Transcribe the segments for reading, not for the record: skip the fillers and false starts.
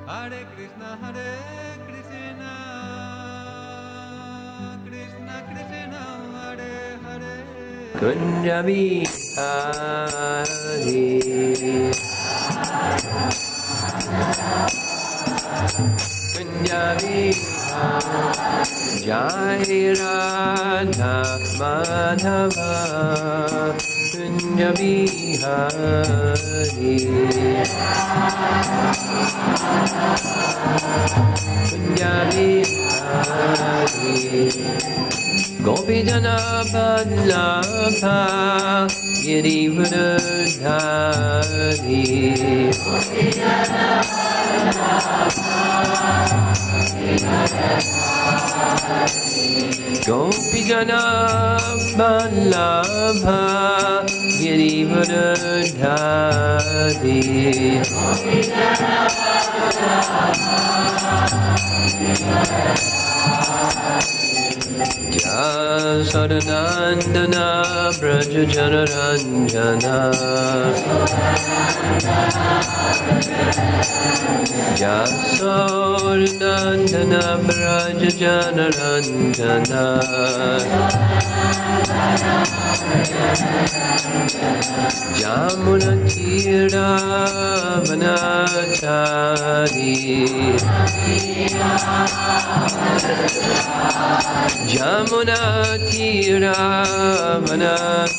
Hare Krishna, Krishna Krishna, Hare Hare, Kunja Bihari, Kunja Bihari, Jaya Radha Madhava, Kunja Bihari, Kunja Bihari, Gopi Jana Vallabha, Giridhari, Gopi Jana Vallabha, Giridhari, Jasodanandana Braja Janaranjana, Jasodanandana Braja Janaranjana, Jamuna Tira Vanachari, Jamuna Tira Vanachari,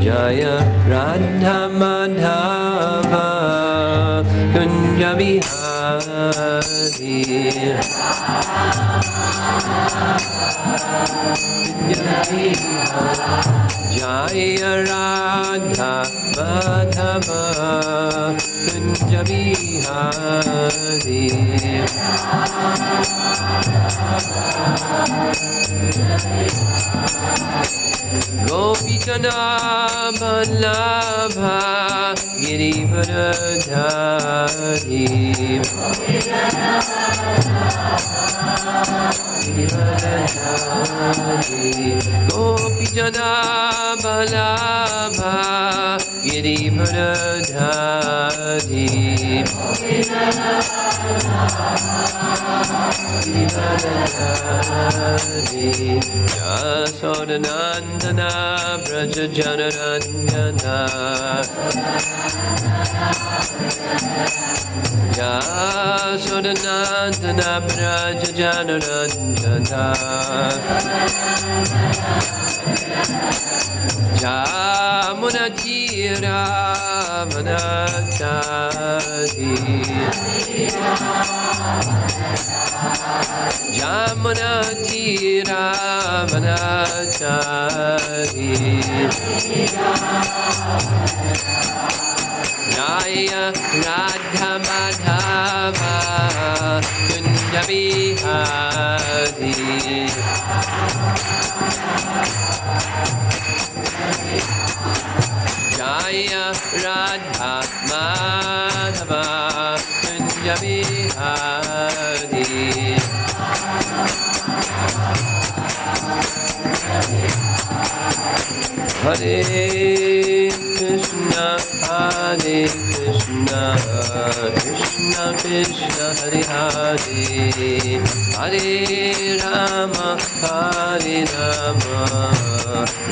Jaya Radha Madhava Kunja Bihari, Jaya Radha Madhava Kunja Bihari, Gopi Jana Vallabha Giridhari, Gopi Jana Vallabha Giridhari, Jasodanandana Braja Janaranjana, Jasodanandana Braja Janaranjana, Jamuna Tira Vanachari, Jamuna Tira Vanachari, Jaya Radha Madhava Kunja Bihari, Jaya Radha Madhava Kunja Bihari, Hare Krishna, Hare Krishna, Krishna Krishna, Hare Hare, Hare Rama, Hare Rama,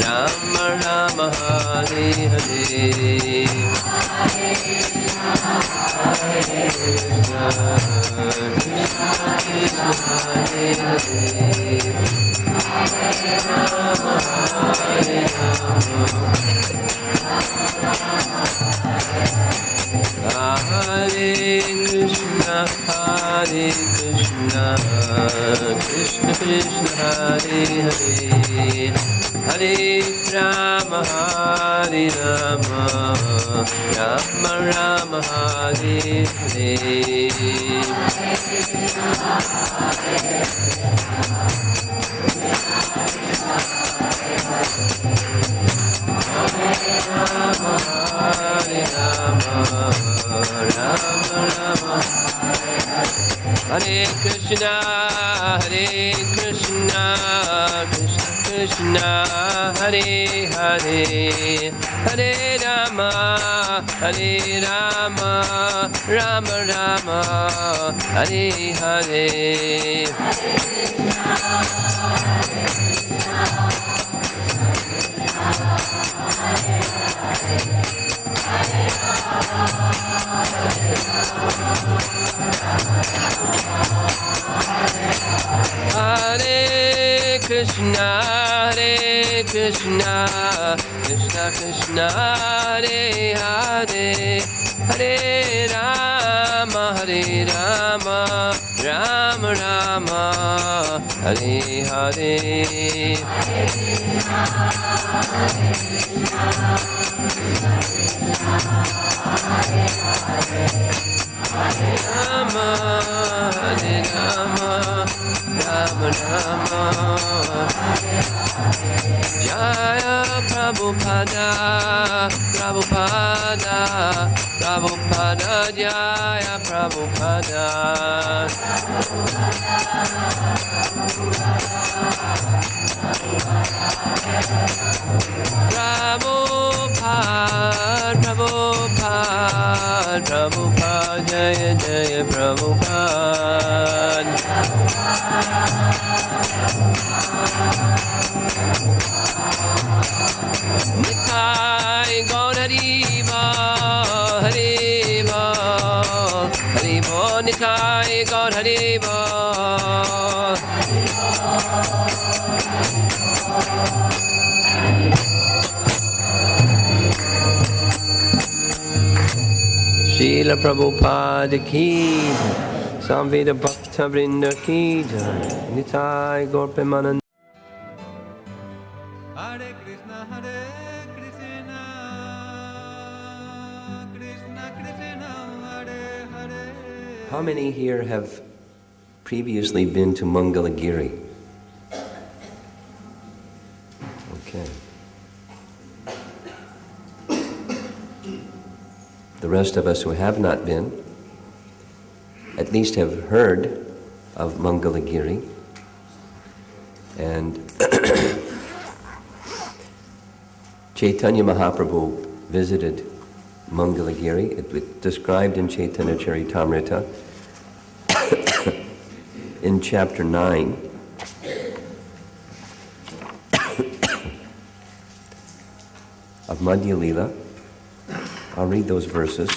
Rama Rama, Hare Hare, Hare Krishna, Krishna Krishna, Hare Hare, Hare Rama, Hare Rama, Hare Krishna, Krishna Krishna, Hare Hare, Hare Rama, Hare Rama, Rama Rama, Hare Hare, Hare Rama, Rama Rama, Hare Krishna, Krishna Krishna, Krishna, Hare Hare, Hare Rama, Hare Rama, Rama Rama, Hare Hare. Hare Krishna, Hare Krishna, Krishna Krishna, Hare Hare, Hare Rama, Hare Rama, Rama Rama, Hare Hare. Rama, Hare Rama, Rama Rama. Jaya Prabhupada, Prabhupada, Prabhupada, Jaya Prabhupada. Prabhupada, Prabhupada, Prabhupada, Jaya Jaya Prabhupada. Nitai Gaur Hariva, Hariva, Hariva, Nitai Gaur Hariva. Srila Prabhupada ki, Samveda Bhakta Vrinda ki, Nitai Gaur Premanand. Hare Krishna, Krishna Krishna, Hare Hare. How many here have previously been to Mangalgiri? Okay. The rest of us who have not been, at least have heard of Mangalgiri. And Chaitanya Mahaprabhu visited Mangalgiri. It was described in Chaitanya Charitamrita in chapter 9. Of Madhya Lila. I'll read those verses.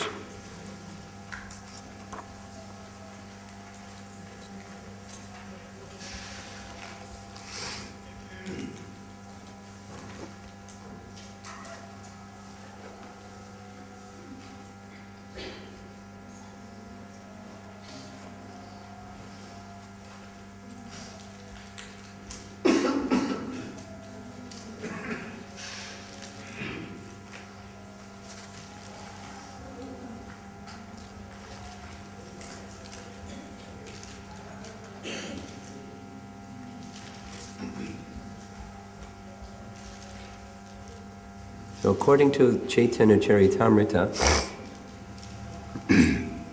So according to Chaitanya Charitamrita,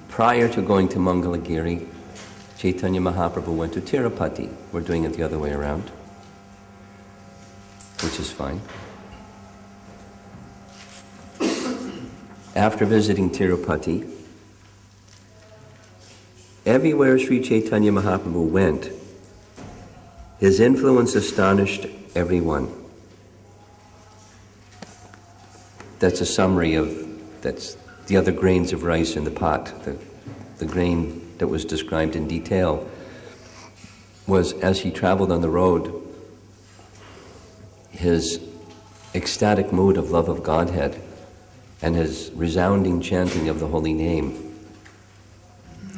prior to going to Mangalgiri, Chaitanya Mahaprabhu went to Tirupati. We're doing it the other way around, which is fine. After visiting Tirupati, everywhere Sri Chaitanya Mahaprabhu went, his influence astonished everyone. That's a summary of, that's the other grains of rice in the pot. The grain that was described in detail was, as he traveled on the road, his ecstatic mood of love of Godhead and his resounding chanting of the holy name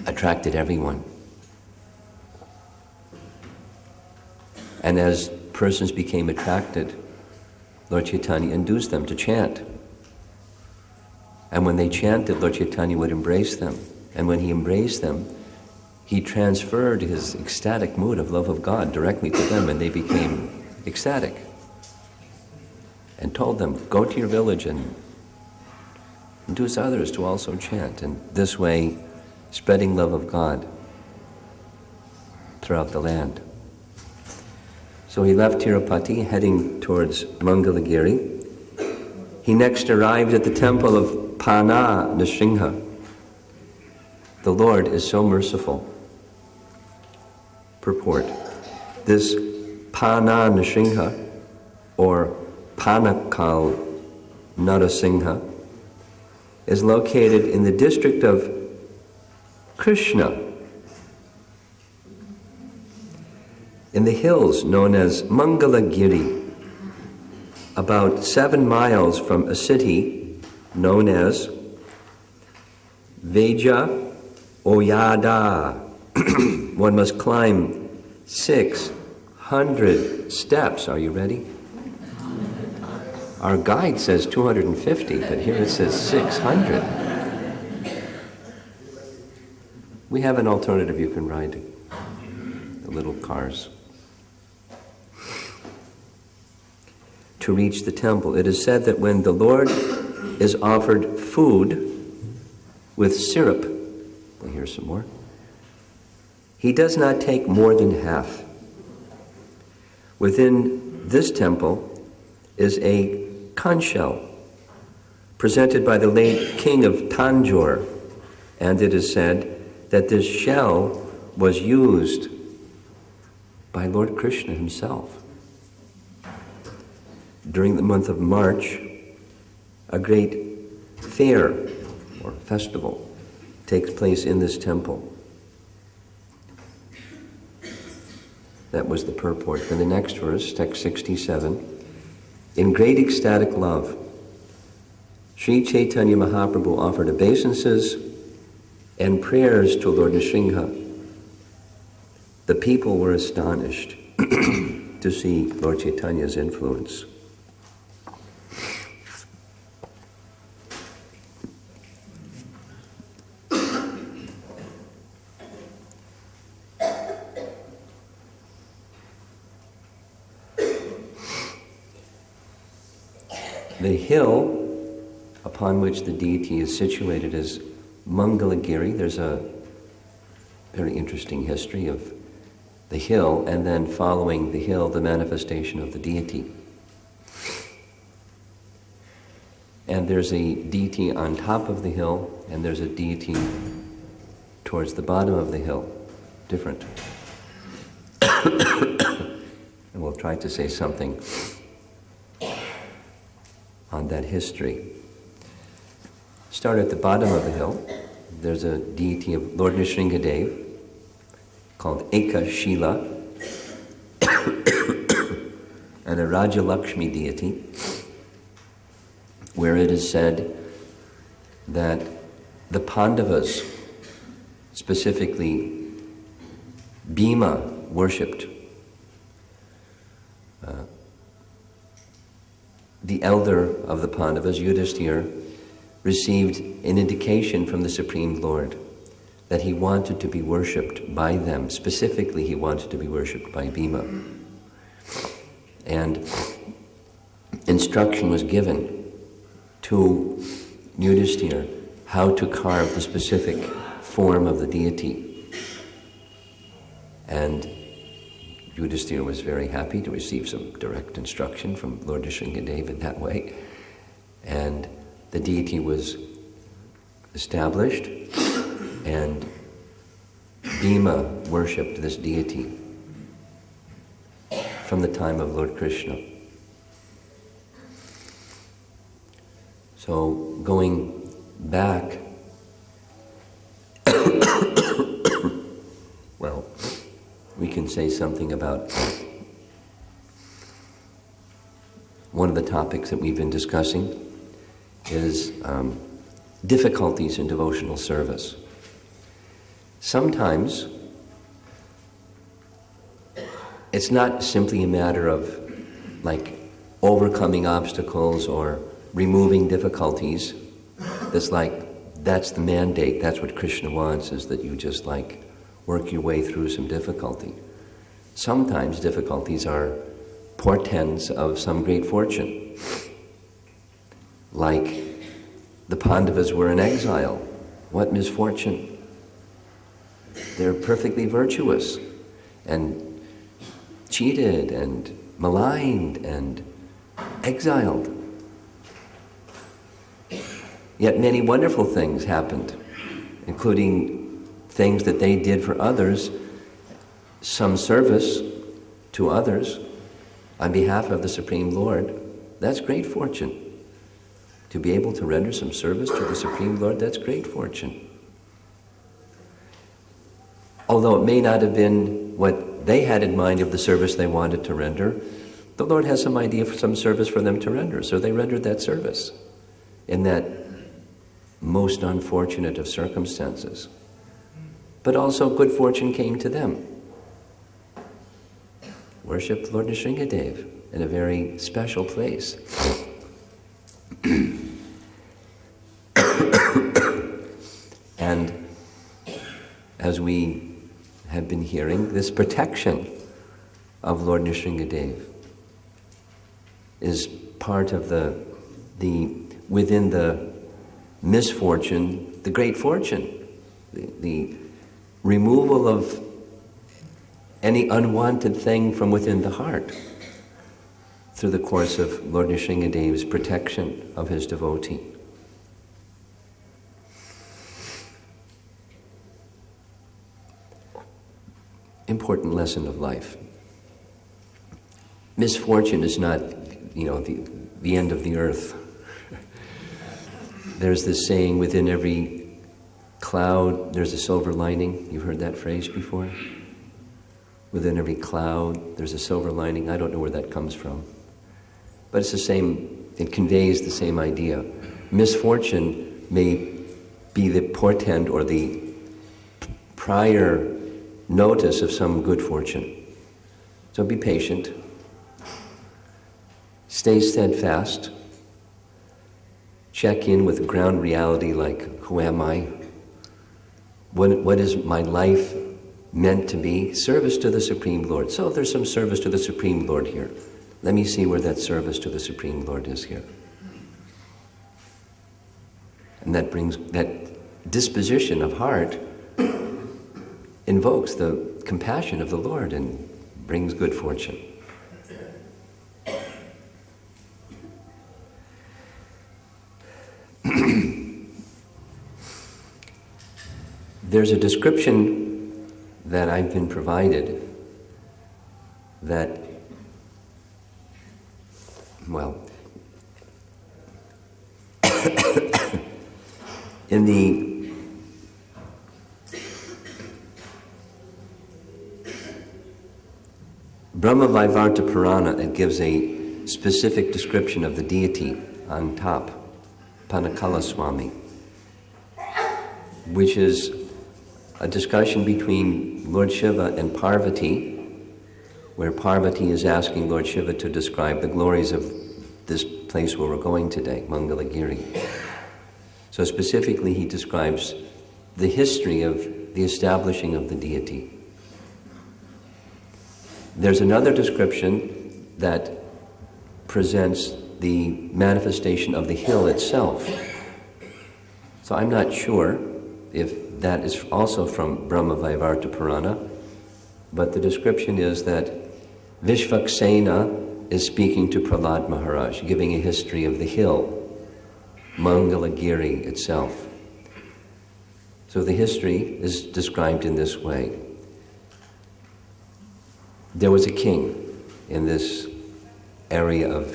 attracted everyone. And as persons became attracted, Lord Chaitanya induced them to chant. And when they chanted, Lord Chaitanya would embrace them. And when he embraced them, he transferred his ecstatic mood of love of God directly to them, and they became ecstatic. And told them, go to your village and induce others to also chant. And this way, spreading love of God throughout the land. So he left Tirupati, heading towards Mangalgiri. He next arrived at the temple of Nrisimha. The Lord is so merciful. Purport. This Nrisimha, or Panaka Nrisimha, is located in the district of Krishna, in the hills known as Mangalagiri, about 7 miles from a city known as Vijaywada. One must climb 600 steps. Are you ready? Our guide says 250, but here it says 600. We have an alternative you can ride, the little cars. To reach the temple, it is said that when the Lord is offered food with syrup, we'll hear some more, he does not take more than half. Within this temple is a conch shell presented by the late king of Tanjore, and it is said that this shell was used by Lord Krishna himself. During the month of March, a great fair or festival takes place in this temple. That was the purport. Then the next verse, text 67. In great ecstatic love, Sri Chaitanya Mahaprabhu offered obeisances and prayers to Lord Nrisimha. The people were astonished to see Lord Chaitanya's influence. The hill upon which the deity is situated is Mangalgiri. There's a very interesting history of the hill, and then following the hill, the manifestation of the deity. And there's a deity on top of the hill, and there's a deity towards the bottom of the hill. Different. And we'll try to say something on that history. Start at the bottom of the hill. There's a deity of Lord Nrisimhadev called Eka Shila, and a Raja Lakshmi deity, where it is said that the Pandavas, specifically Bhima, worshipped. The elder of the Pandavas, Yudhisthira, received an indication from the Supreme Lord that he wanted to be worshipped by them. Specifically, he wanted to be worshipped by Bhima. And instruction was given to Yudhisthira how to carve the specific form of the deity. And Yudhisthira was very happy to receive some direct instruction from Lord Nrisimhadev in that way. And the deity was established, and Bhima worshipped this deity from the time of Lord Krishna. So going back, well, we can say something about one of the topics that we've been discussing is difficulties in devotional service. Sometimes it's not simply a matter of like overcoming obstacles or removing difficulties. That's the mandate, that's what Krishna wants, is that you just like work your way through some difficulty. Sometimes difficulties are portents of some great fortune. Like the Pandavas were in exile. What misfortune. They're perfectly virtuous. And cheated and maligned and exiled. Yet many wonderful things happened, including things that they did for others, some service to others on behalf of the Supreme Lord. That's great fortune. To be able to render some service to the Supreme Lord, that's great fortune. Although it may not have been what they had in mind of the service they wanted to render, the Lord has some idea for some service for them to render, so they rendered that service in that most unfortunate of circumstances. But also good fortune came to them. Worshipped Lord Nrisimhadev in a very special place. And as we have been hearing, this protection of Lord Nrisimhadev is part of the within the misfortune, the great fortune, the removal of any unwanted thing from within the heart through the course of Lord Nrisimhadev's protection of his devotee. Important lesson of life. Misfortune is not, the end of the earth. There's this saying, within every cloud, there's a silver lining. You've heard that phrase before? Within every cloud, there's a silver lining. I don't know where that comes from. But it's the same, it conveys the same idea. Misfortune may be the portent or the prior notice of some good fortune. So be patient. Stay steadfast. Check in with ground reality like, who am I? What is my life meant to be? Service to the Supreme Lord. So there's some service to the Supreme Lord here. Let me see where that service to the Supreme Lord is here. And that brings, that disposition of heart invokes the compassion of the Lord and brings good fortune. There's a description that I've been provided that, in the Brahma-Vaivarta Purana, it gives a specific description of the deity on top, Panaka Swami, which is a discussion between Lord Shiva and Parvati, where Parvati is asking Lord Shiva to describe the glories of this place where we're going today, Mangalgiri. So specifically he describes the history of the establishing of the deity. There's another description that presents the manifestation of the hill itself. So I'm not sure if that is also from Brahma-Vaivarta Purana, but the description is that Vishvaksena is speaking to Prahlad Maharaj, giving a history of the hill, Mangalagiri itself. So the history is described in this way. There was a king in this area of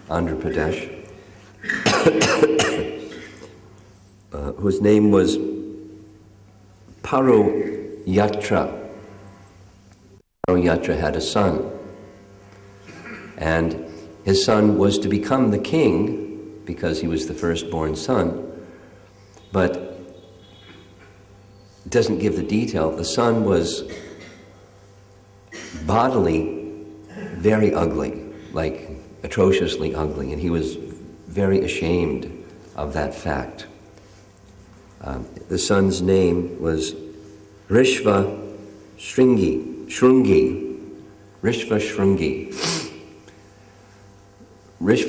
Andhra Pradesh whose name was Yatra. Yatra had a son, and his son was to become the king because he was the firstborn son, but it doesn't give the detail. The son was bodily very ugly, like atrociously ugly, and he was very ashamed of that fact. The son's name was Rishva Shrungi. Rishva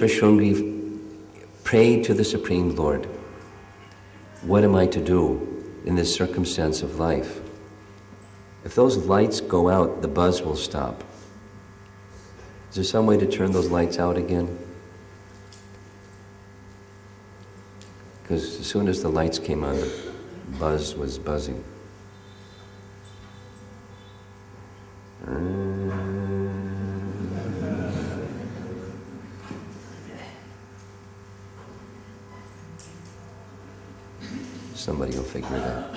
Shrungi prayed to the Supreme Lord, what am I to do in this circumstance of life? If those lights go out, the buzz will stop. there some way to turn those lights out again? Because as soon as the lights came on, the buzz was buzzing. Somebody will figure it out.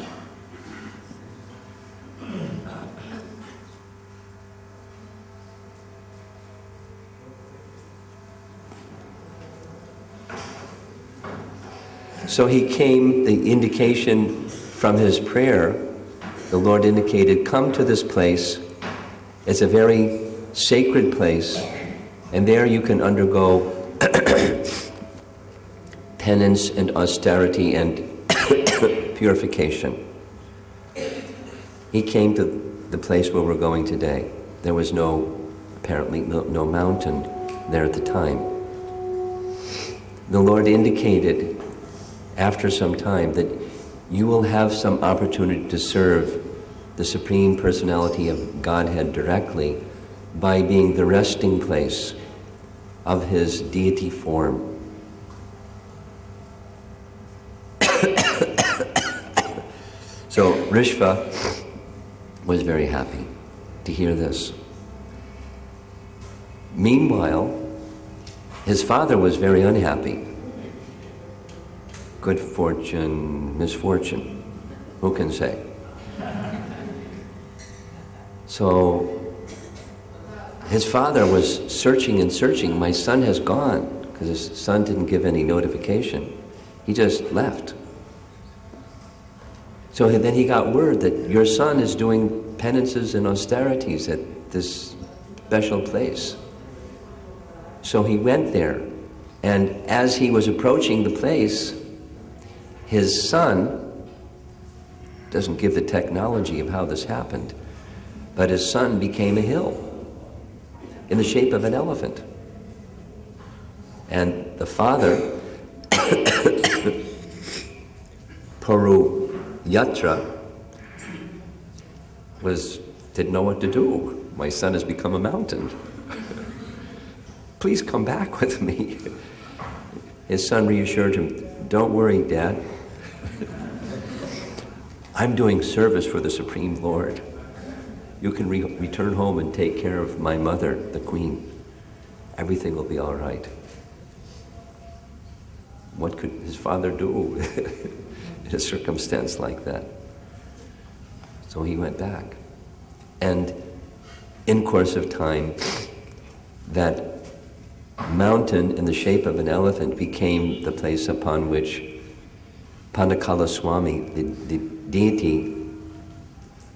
So he came, the indication from his prayer, the Lord indicated, come to this place. It's a very sacred place, and there you can undergo penance and austerity and purification. He came to the place where we're going today. There was apparently no mountain there at the time. The Lord indicated after some time that you will have some opportunity to serve the Supreme Personality of Godhead directly by being the resting place of his deity form. So Rishva was very happy to hear this. Meanwhile, his father was very unhappy. Good fortune, misfortune, who can say? So his father was searching and searching. My son has gone, because his son didn't give any notification. He just left. So then he got word that your son is doing penances and austerities at this special place. So he went there, and as he was approaching the place, his son doesn't give the technology of how this happened, but his son became a hill in the shape of an elephant. And the father, Puru Yatra, didn't know what to do. My son has become a mountain. Please come back with me. His son reassured him, don't worry, Dad. I'm doing service for the Supreme Lord. You can return home and take care of my mother, the Queen. Everything will be all right. What could his father do in a circumstance like that? So he went back. And in course of time, that mountain in the shape of an elephant became the place upon which Panaka Swami, the deity,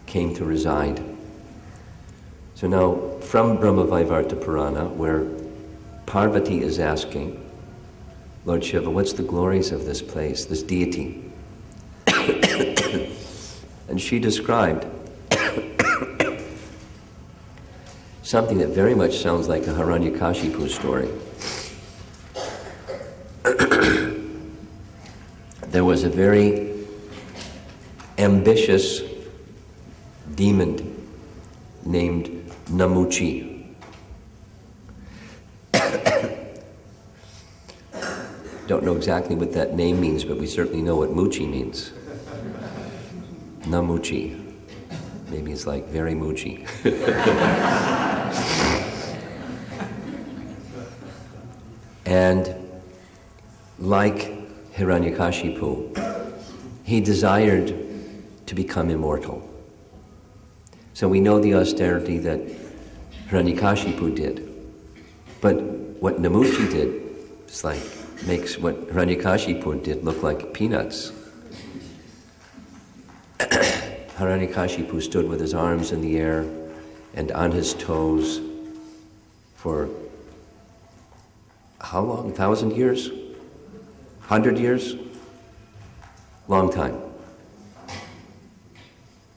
came to reside. So now, from Brahmavaivarta Purana, where Parvati is asking, Lord Shiva, what's the glories of this place, this deity? And she described something that very much sounds like a Hiranyakashipu story. There was a very ambitious demon named Namuci. Don't know exactly what that name means, but we certainly know what Muchi means. Namuci. Maybe it's like very Muchi. And like Hiranyakashipu, he desired to become immortal. So we know the austerity that Hiranyakashipu did. But what Namuci did is like makes what Hiranyakashipu did look like peanuts. Hiranyakashipu stood with his arms in the air and on his toes for how long? 1,000 years? 100 years? Long time.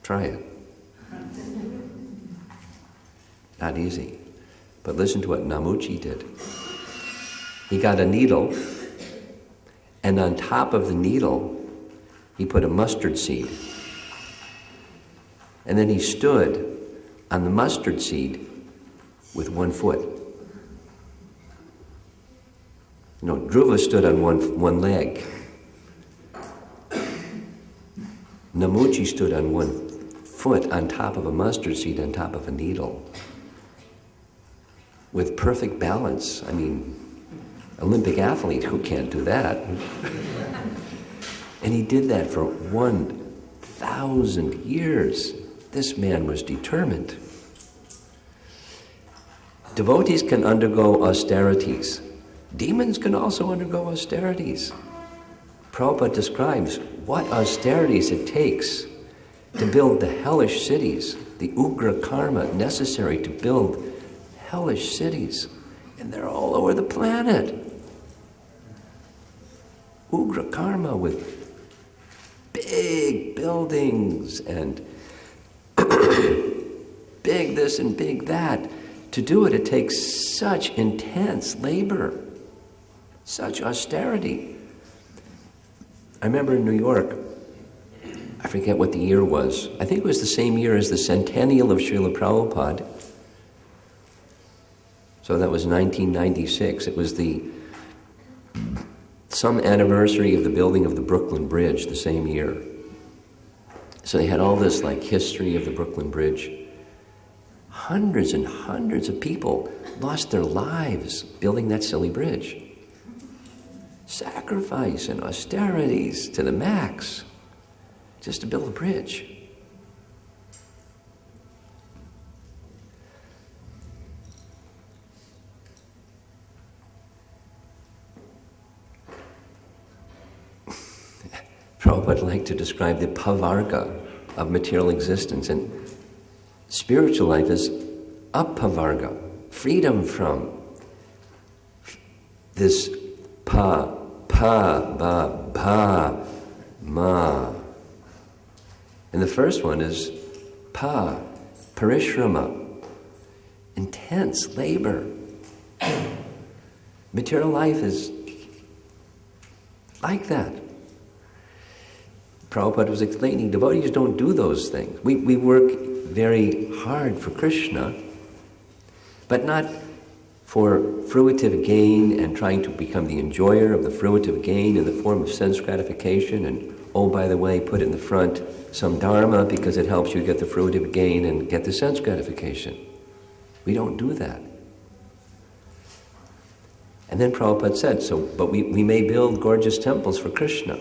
Try it. Not easy. But listen to what Namuci did. He got a needle, and on top of the needle, he put a mustard seed. And then he stood on the mustard seed with one foot. Dhruva stood on one leg. Namuci stood on one foot on top of a mustard seed, on top of a needle, with perfect balance. I mean, Olympic athlete, who can't do that? And he did that for 1,000 years. This man was determined. Devotees can undergo austerities. Demons can also undergo austerities. Prabhupada describes what austerities it takes to build the hellish cities, the ugra karma necessary to build hellish cities. And they're all over the planet. Ugra karma with big buildings and big this and big that. To do it, it takes such intense labor, such austerity. I remember in New York, I forget what the year was. I think it was the same year as the centennial of Srila Prabhupada. So that was 1996. It was some anniversary of the building of the Brooklyn Bridge the same year. So they had all this history of the Brooklyn Bridge. Hundreds and hundreds of people lost their lives building that silly bridge. Sacrifice and austerities to the max just to build a bridge. Prabhupada liked to describe the pavarga of material existence, and spiritual life is apavarga, freedom from this pa, ma. And the first one is parishrama, intense labor. Material life is like that. Prabhupada was explaining, devotees don't do those things. We work very hard for Krishna, but not for fruitive gain and trying to become the enjoyer of the fruitive gain in the form of sense gratification and, oh, by the way, put in the front some dharma because it helps you get the fruitive gain and get the sense gratification. We don't do that. And then Prabhupada said, but we may build gorgeous temples for Krishna,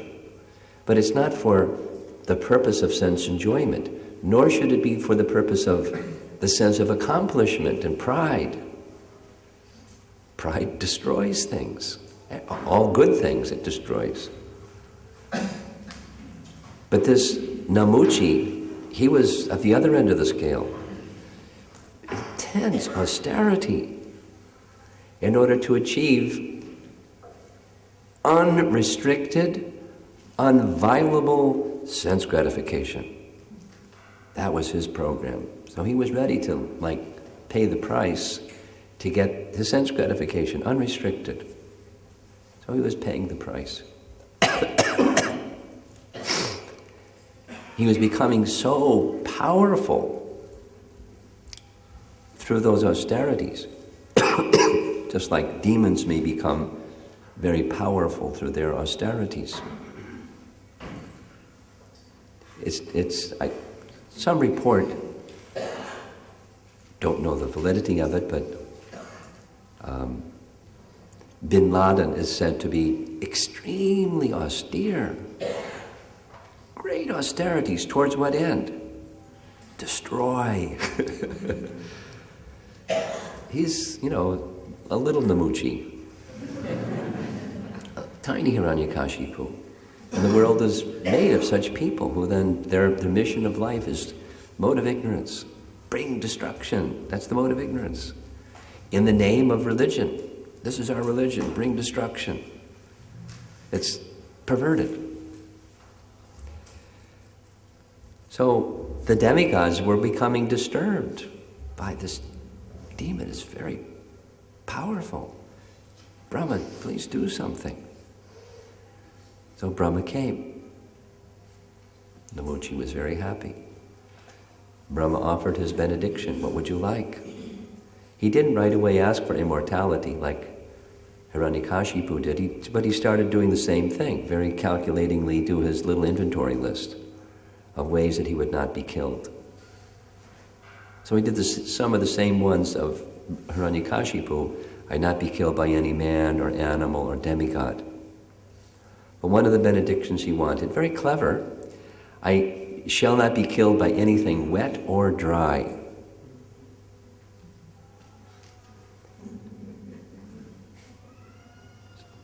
but it's not for the purpose of sense enjoyment, nor should it be for the purpose of the sense of accomplishment and pride. Pride destroys things. All good things it destroys. But this Namuci, he was at the other end of the scale. Intense austerity in order to achieve unrestricted, unviolable sense gratification. That was his program. So he was ready to pay the price to get his sense gratification, unrestricted. So he was paying the price. He was becoming so powerful through those austerities, just like demons may become very powerful through their austerities. Some report, don't know the validity of it, but Bin Laden is said to be extremely austere. Great austerities towards what end? Destroy. He's, a little Namuci. A tiny Hiranyakashipu. And the world is made of such people who then, their mission of life is mode of ignorance. Bring destruction. That's the mode of ignorance. In the name of religion. This is our religion. Bring destruction. It's perverted. So the demigods were becoming disturbed by this demon. It's very powerful. Brahma, please do something. So Brahma came. Namuci was very happy. Brahma offered his benediction. What would you like? He didn't right away ask for immortality like Hiranyakashipu did, but he started doing the same thing, very calculatingly do his little inventory list of ways that he would not be killed. So he did some of the same ones of Hiranyakashipu, I not be killed by any man or animal or demigod. But one of the benedictions he wanted, very clever, I shall not be killed by anything wet or dry.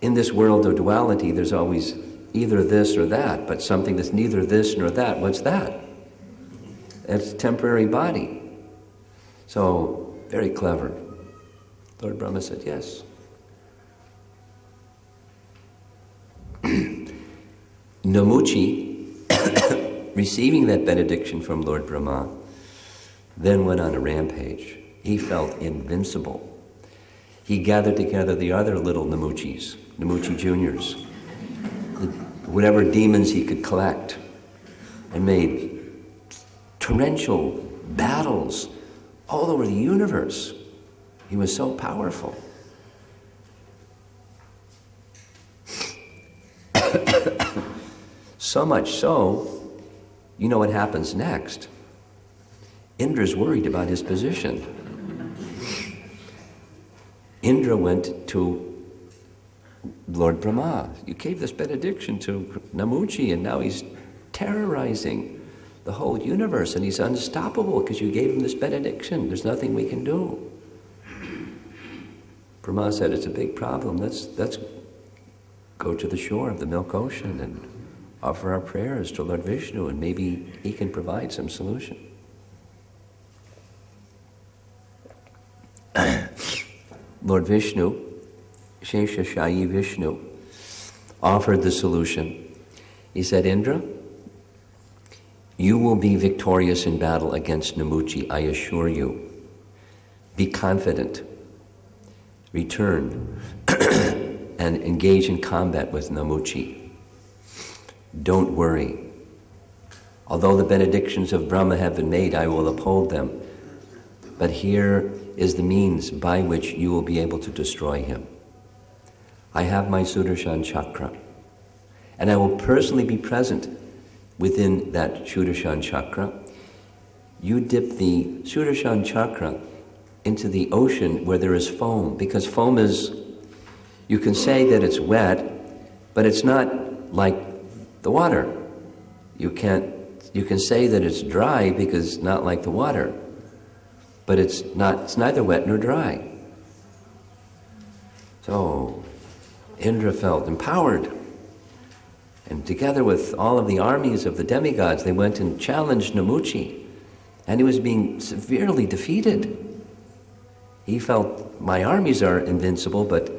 In this world of duality, there's always either this or that, but something that's neither this nor that, what's that? It's a temporary body. So, very clever. Lord Brahma said, yes. Namuci, receiving that benediction from Lord Brahma, then went on a rampage. He felt invincible. He gathered together the other little Namucis, Namuci Juniors, whatever demons he could collect, and made torrential battles all over the universe. He was so powerful. So much so, you know what happens next. Indra's worried about his position. Indra went to Lord Brahma. You gave this benediction to Namuci, and now he's terrorizing the whole universe, and he's unstoppable because you gave him this benediction. There's nothing we can do. Brahma said, it's a big problem. Let's go to the shore of the Milk Ocean and offer our prayers to Lord Vishnu, and maybe he can provide some solution. Lord Vishnu, Sheshashayi Vishnu, offered the solution. He said, Indra, you will be victorious in battle against Namuci, I assure you. Be confident. Return and engage in combat with Namuci. Don't worry. Although the benedictions of Brahma have been made, I will uphold them. But here is the means by which you will be able to destroy him. I have my Sudarshan chakra, and I will personally be present within that Sudarshan chakra. You dip the Sudarshan chakra into the ocean where there is foam, because foam is, you can say that it's wet, but it's not like the water. You can say that it's dry because it's not like the water, but it's neither wet nor dry. So Indra felt empowered, and together with all of the armies of the demigods, they went and challenged Namuci, and he was being severely defeated. He felt, my armies are invincible, but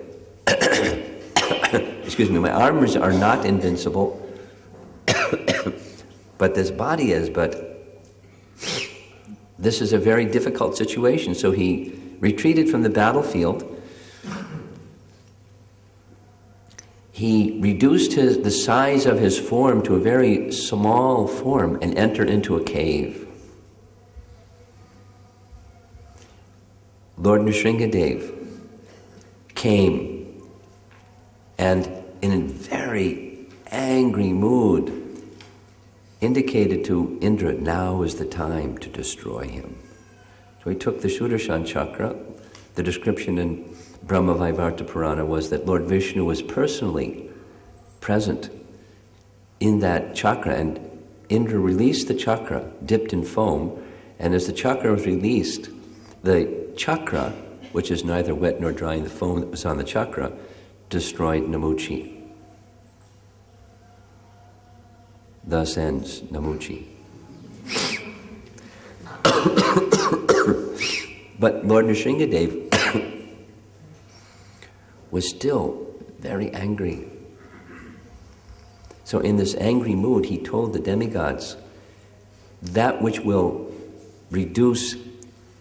excuse me, my armies are not invincible, but this body is, but this is a very difficult situation. So he retreated from the battlefield. He reduced the size of his form to a very small form and entered into a cave. Lord Nrisimha came and in a very angry mood indicated to Indra, now is the time to destroy him. So he took the Sudarshan chakra. The description in Brahma Vaivarta Purana was that Lord Vishnu was personally present in that chakra, and Indra released the chakra, dipped in foam, and as the chakra was released, the chakra, which is neither wet nor dry, the foam that was on the chakra, destroyed Namuci. Thus ends Namuci. But Lord Nrisimha was still very angry. So in this angry mood, he told the demigods, that which will reduce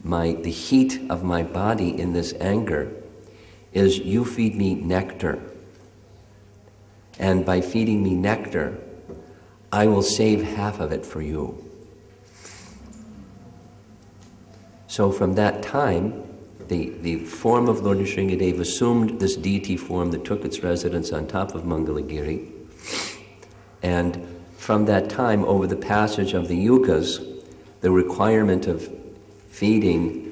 the heat of my body in this anger is you feed me nectar. And by feeding me nectar, I will save half of it for you. So from that time, the form of Lord Nrisimha assumed this deity form that took its residence on top of Mangalagiri. And from that time, over the passage of the yugas, the requirement of feeding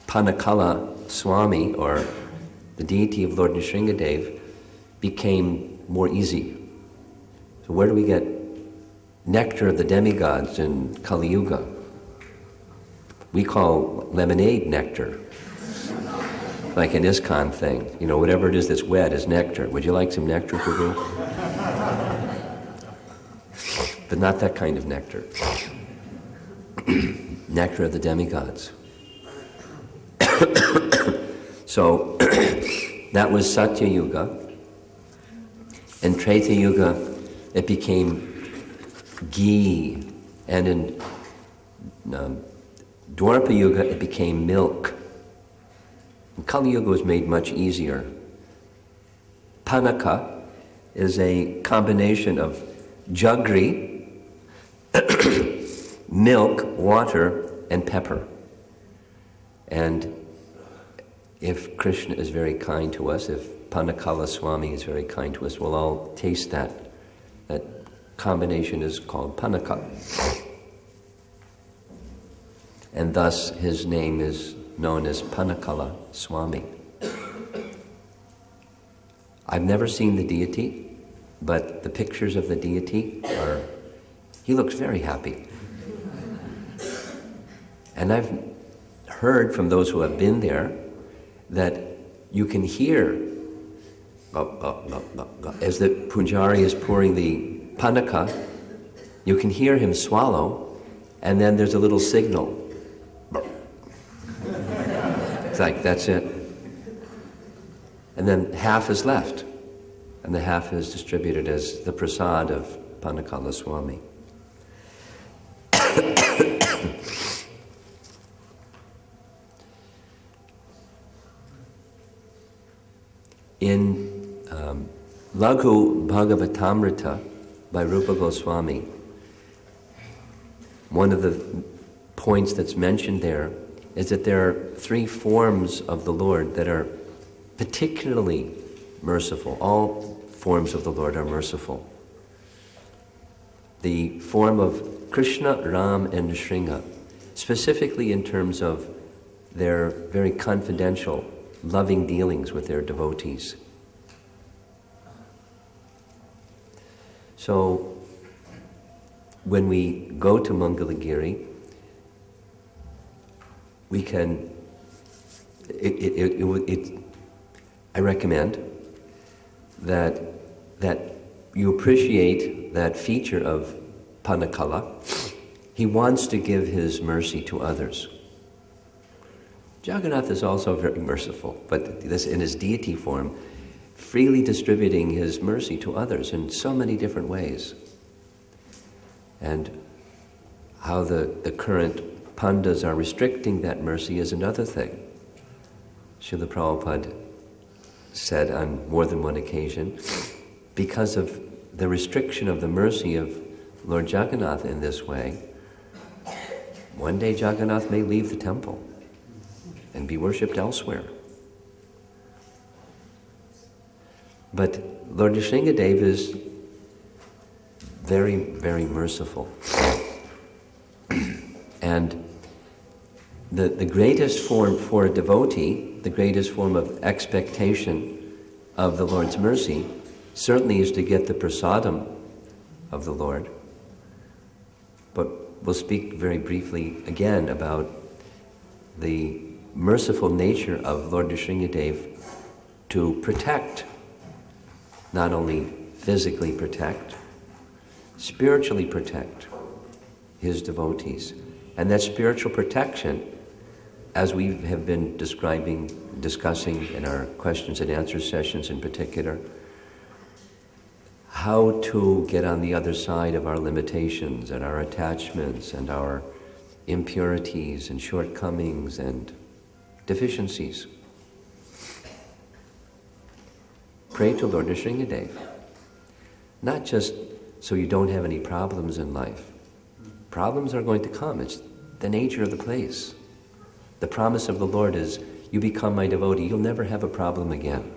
Panaka Swami, or the deity of Lord Nrisimha, became more easy. So where do we get nectar of the demigods in Kali Yuga? We call lemonade nectar. Like an ISKCON thing. You know, whatever it is that's wet is nectar. Would you like some nectar, Prabhu? But not that kind of nectar. Nectar of the demigods. So, that was Satya Yuga. In Treta Yuga, it became ghee. And in Dwapara Yuga, it became milk. And Kali Yuga was made much easier. Panaka is a combination of jaggery, milk, water, and pepper. And if Krishna is very kind to us, if Panaka Swami is very kind to us, we'll all taste that. That combination is called Panaka. And thus his name is known as Panaka Swami. I've never seen the deity, but the pictures of the deity he looks very happy. And I've heard from those who have been there that you can hear, as the Pujari is pouring the Panaka, you can hear him swallow, and then there's a little signal. It's like, that's it. And then half is left, and the half is distributed as the prasad of Panaka Swami. In Laghu Bhagavatamrita by Rupa Goswami, one of the points that's mentioned there is that there are three forms of the Lord that are particularly merciful. All forms of the Lord are merciful. The form of Krishna, Ram, and Nrisimha, specifically in terms of their very confidential, loving dealings with their devotees. So, when we go to Mangalagiri, we can, I recommend that you appreciate that feature of Panaka. He wants to give his mercy to others. Jagannath is also very merciful, but this in his deity form, freely distributing his mercy to others in so many different ways. And how the current pandas are restricting that mercy is another thing. Srila Prabhupada said on more than one occasion, because of the restriction of the mercy of Lord Jagannath in this way, one day Jagannath may leave the temple and be worshipped elsewhere. But Lord Nrisimha is very, very merciful. And the greatest form for a devotee, the greatest form of expectation of the Lord's mercy, certainly is to get the prasadam of the Lord. But we'll speak very briefly again about the merciful nature of Lord Nrisimha to protect, not only physically protect, spiritually protect his devotees. And that spiritual protection, as we have been discussing in our questions and answers sessions in particular, how to get on the other side of our limitations and our attachments and our impurities and shortcomings and deficiencies. Pray to Lord Nrisimha, not just so you don't have any problems in life. Problems are going to come. It's the nature of the place. The promise of the Lord is, you become my devotee, you'll never have a problem again.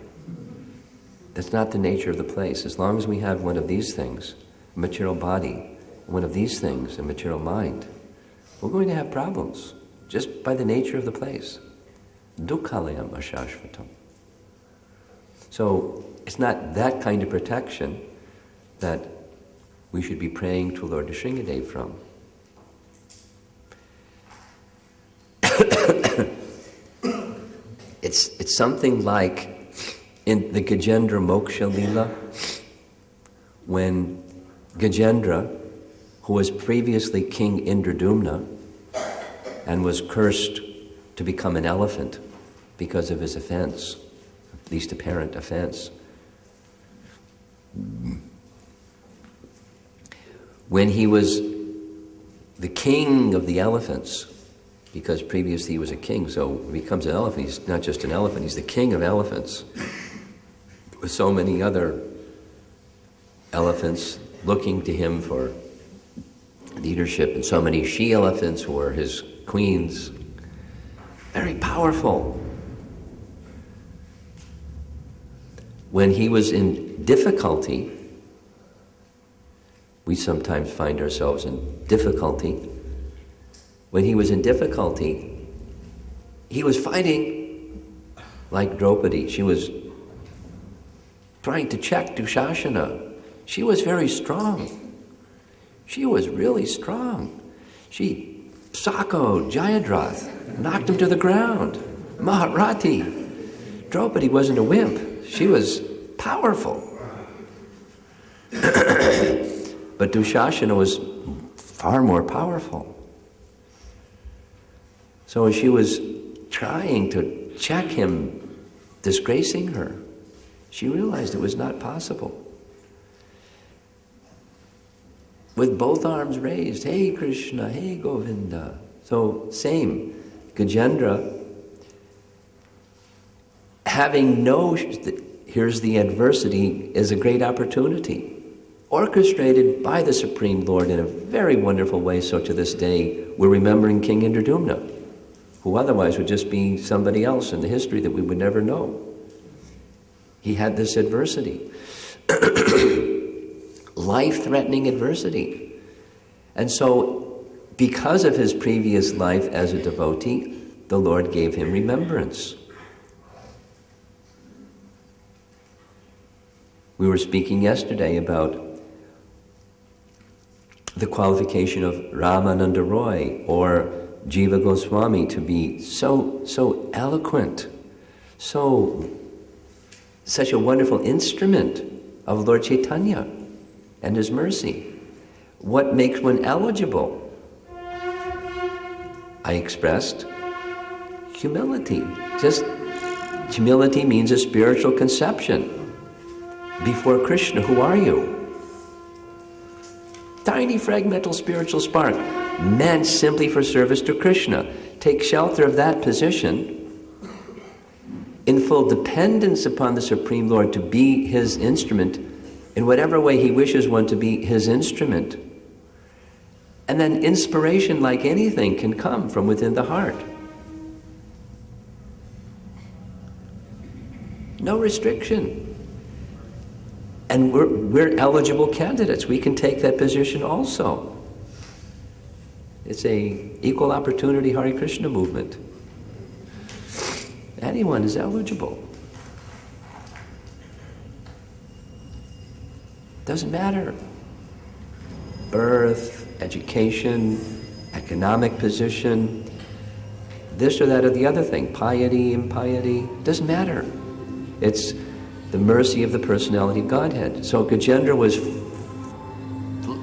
That's not the nature of the place. As long as we have one of these things, a material body, one of these things, a material mind, we're going to have problems, just by the nature of the place. Dukkhalayam ashashvatam. So it's not that kind of protection that we should be praying to Lord Nrisimha from. It's something like in the Gajendra Moksha Lila, when Gajendra, who was previously King Indradumna and was cursed to become an elephant because of his offense, at least apparent offense. When he was the king of the elephants, because previously he was a king, so when he becomes an elephant, he's not just an elephant, he's the king of elephants, with so many other elephants looking to him for leadership, and so many she-elephants who were his queens. Very powerful. When he was in difficulty, we sometimes find ourselves in difficulty. When he was in difficulty, he was fighting like Draupadi. She was trying to check Dushasana. She was very strong. She was really strong. She sakoed Jayadratha, knocked him to the ground. Maharati. Draupadi wasn't a wimp. She was powerful. But Dushasana was far more powerful. So she was trying to check him, disgracing her. She realized it was not possible. With both arms raised, hey Krishna, hey Govinda. So same, Gajendra, having here's the adversity, is a great opportunity, orchestrated by the Supreme Lord in a very wonderful way. So to this day, we're remembering King Indradumna, who otherwise would just be somebody else in the history that we would never know. He had this adversity. Life-threatening adversity. And so, because of his previous life as a devotee, the Lord gave him remembrance. We were speaking yesterday about the qualification of Ramananda Roy or Jiva Goswami to be so eloquent, such a wonderful instrument of Lord Chaitanya and his mercy. What makes one eligible? I expressed humility. Just humility means a spiritual conception. Before Krishna, who are you? Tiny fragmental spiritual spark, meant simply for service to Krishna. Take shelter of that position in full dependence upon the Supreme Lord to be his instrument in whatever way he wishes one to be his instrument. And then inspiration, like anything, can come from within the heart. No restriction. And we're eligible candidates. We can take that position also. It's a equal opportunity Hare Krishna movement. Anyone is eligible. Doesn't matter. Birth, education, economic position, this or that or the other thing, piety, impiety, doesn't matter. It's the mercy of the personality of Godhead. So Gajendra was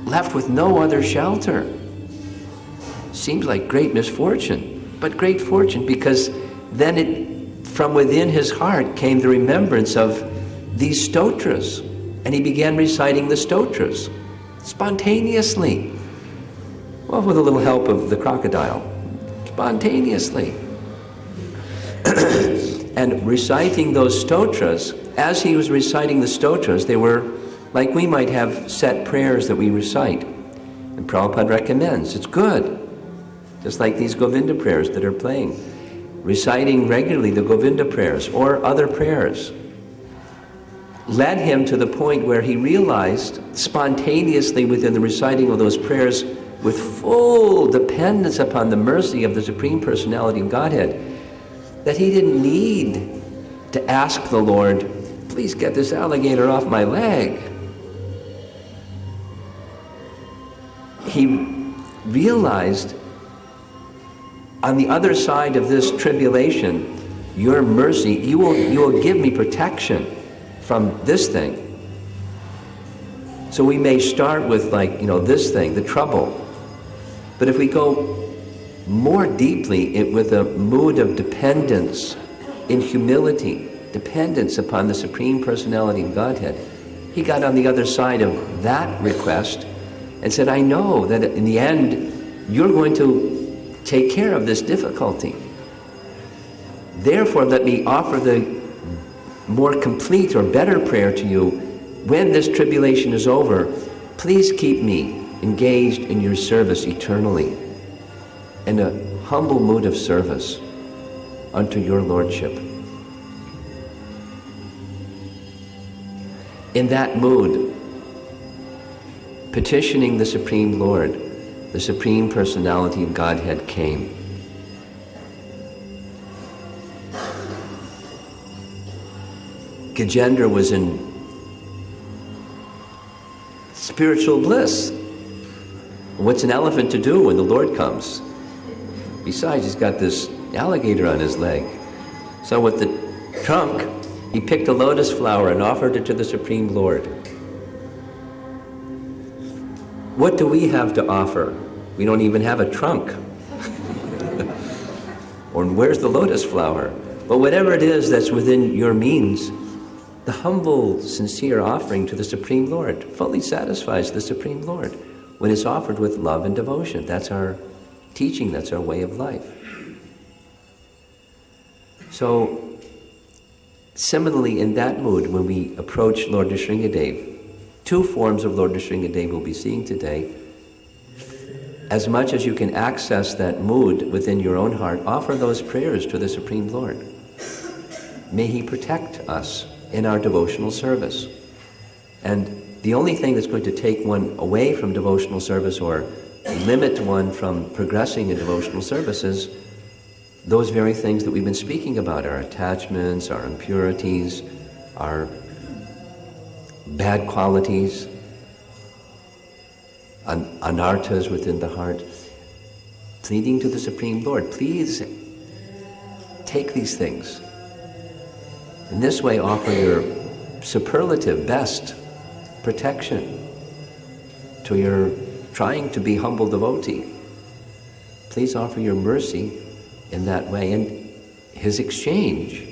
left with no other shelter. Seems like great misfortune, but great fortune, because then from within his heart came the remembrance of these stotras, and he began reciting the stotras spontaneously. Well, with a little help of the crocodile. Spontaneously. And reciting those stotras, as he was reciting the stotras, they were like we might have set prayers that we recite. And Prabhupada recommends, it's good. Just like these Govinda prayers that are playing. reciting regularly the Govinda prayers or other prayers, led him to the point where he realized spontaneously within the reciting of those prayers, with full dependence upon the mercy of the Supreme Personality of Godhead, that he didn't need to ask the Lord, please get this alligator off my leg. He realized, on the other side of this tribulation, your mercy, you will give me protection from this thing. So we may start with this thing, the trouble. But if we go more deeply with a mood of dependence, in humility, dependence upon the Supreme Personality of Godhead, he got on the other side of that request and said, I know that in the end, you're going to take care of this difficulty. Therefore, let me offer the more complete or better prayer to you. When this tribulation is over, please keep me engaged in your service eternally, in a humble mood of service unto your Lordship. In that mood, petitioning the Supreme Lord, the Supreme Personality of Godhead came. Gajendra was in spiritual bliss. What's an elephant to do when the Lord comes? Besides, he's got this alligator on his leg. So with the trunk, he picked a lotus flower and offered it to the Supreme Lord. What do we have to offer? We don't even have a trunk. Or where's the lotus flower? But whatever it is that's within your means, the humble, sincere offering to the Supreme Lord fully satisfies the Supreme Lord when it's offered with love and devotion. That's our teaching, that's our way of life. So, similarly, in that mood, when we approach Lord Nrisimhadev, two forms of Lord Nrisimhadev we'll be seeing today. As much as you can access that mood within your own heart, offer those prayers to the Supreme Lord. May He protect us in our devotional service. And the only thing that's going to take one away from devotional service or limit one from progressing in devotional service is those very things that we've been speaking about, our attachments, our impurities, our bad qualities, anarthas within the heart, pleading to the Supreme Lord, please take these things. In this way, offer your superlative best protection to your trying to be humble devotee. Please offer your mercy in that way. And his exchange,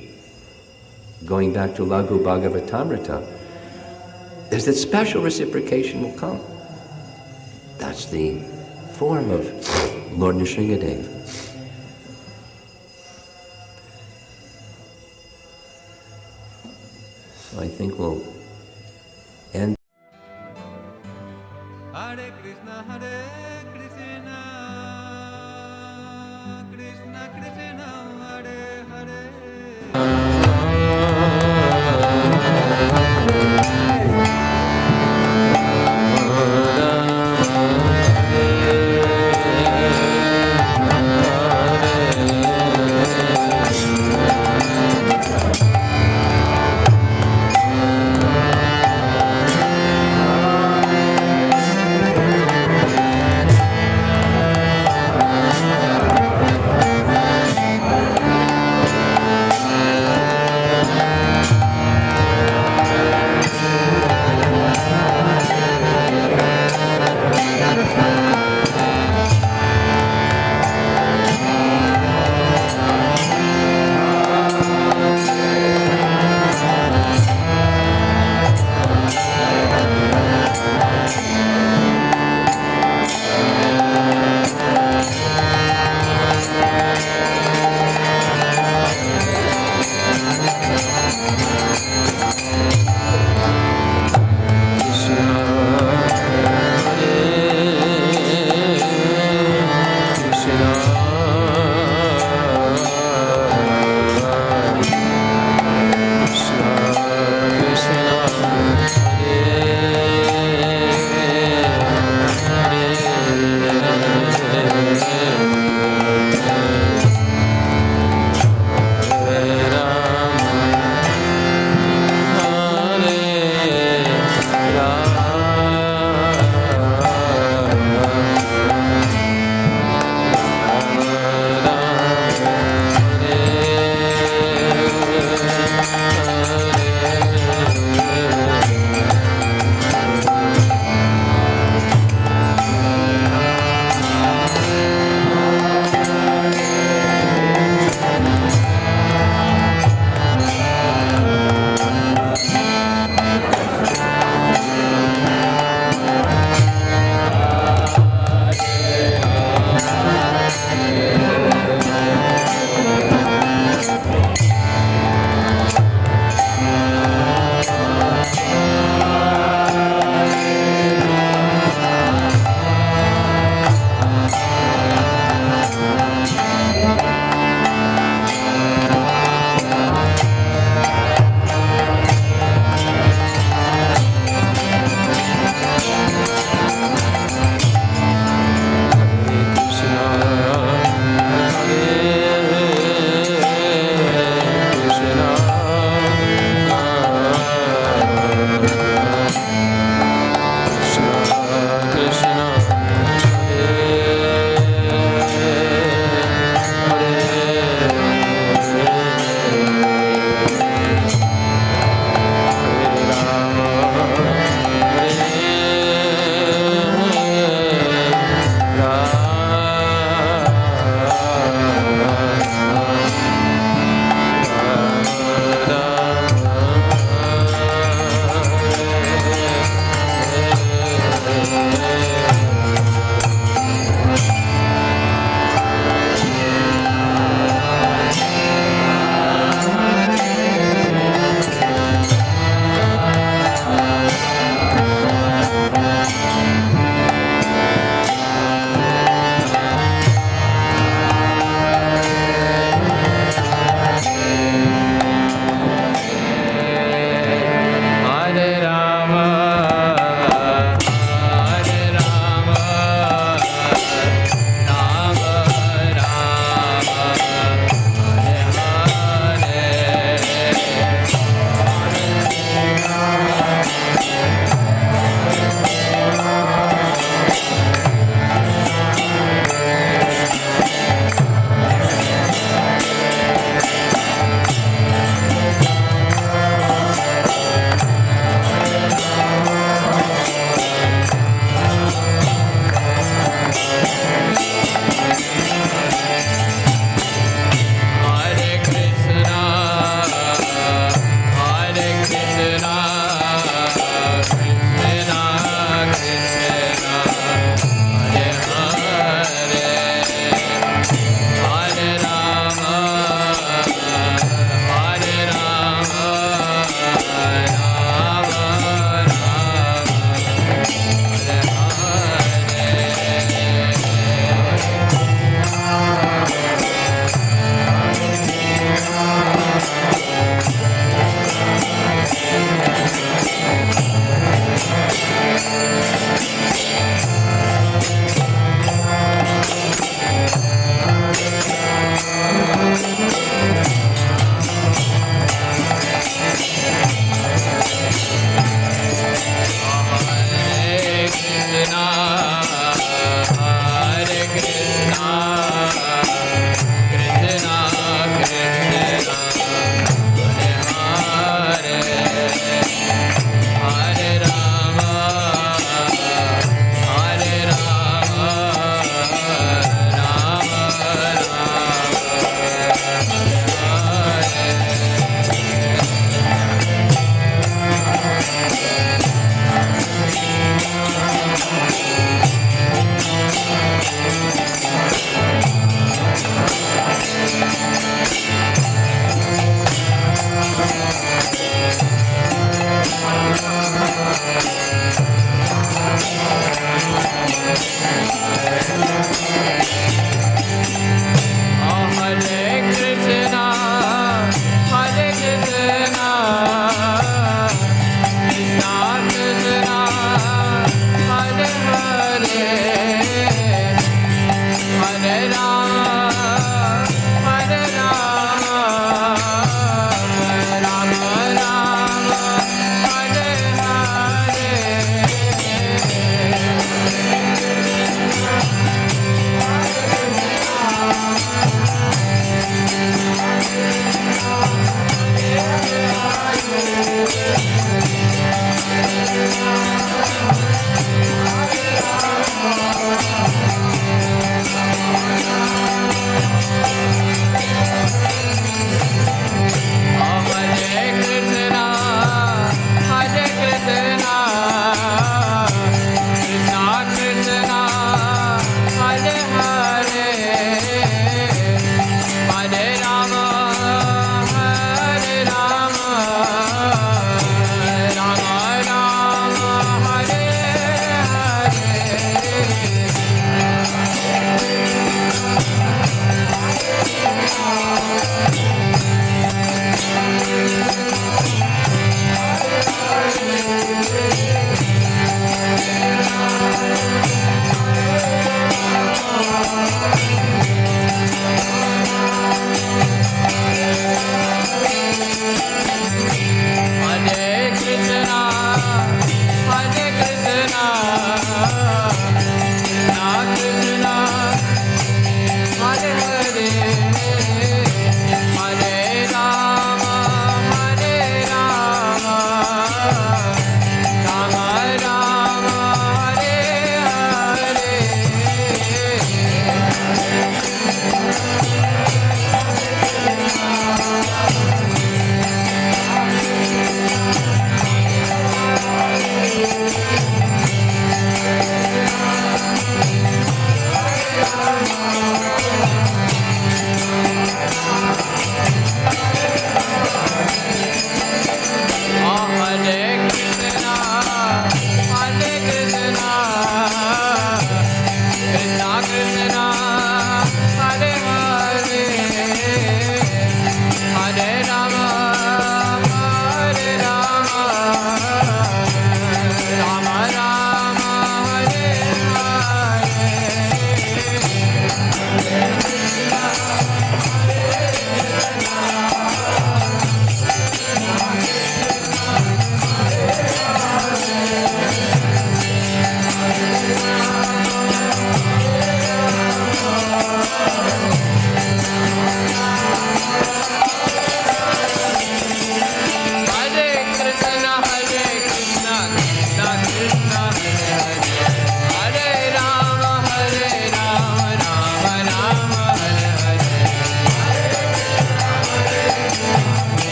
going back to Lagu Bhagavatamrita, is that special reciprocation will come. That's the form of Lord Nrisimhadev. So I think we'll end. Hare Krishna, Krishna Krishna, Hare Hare.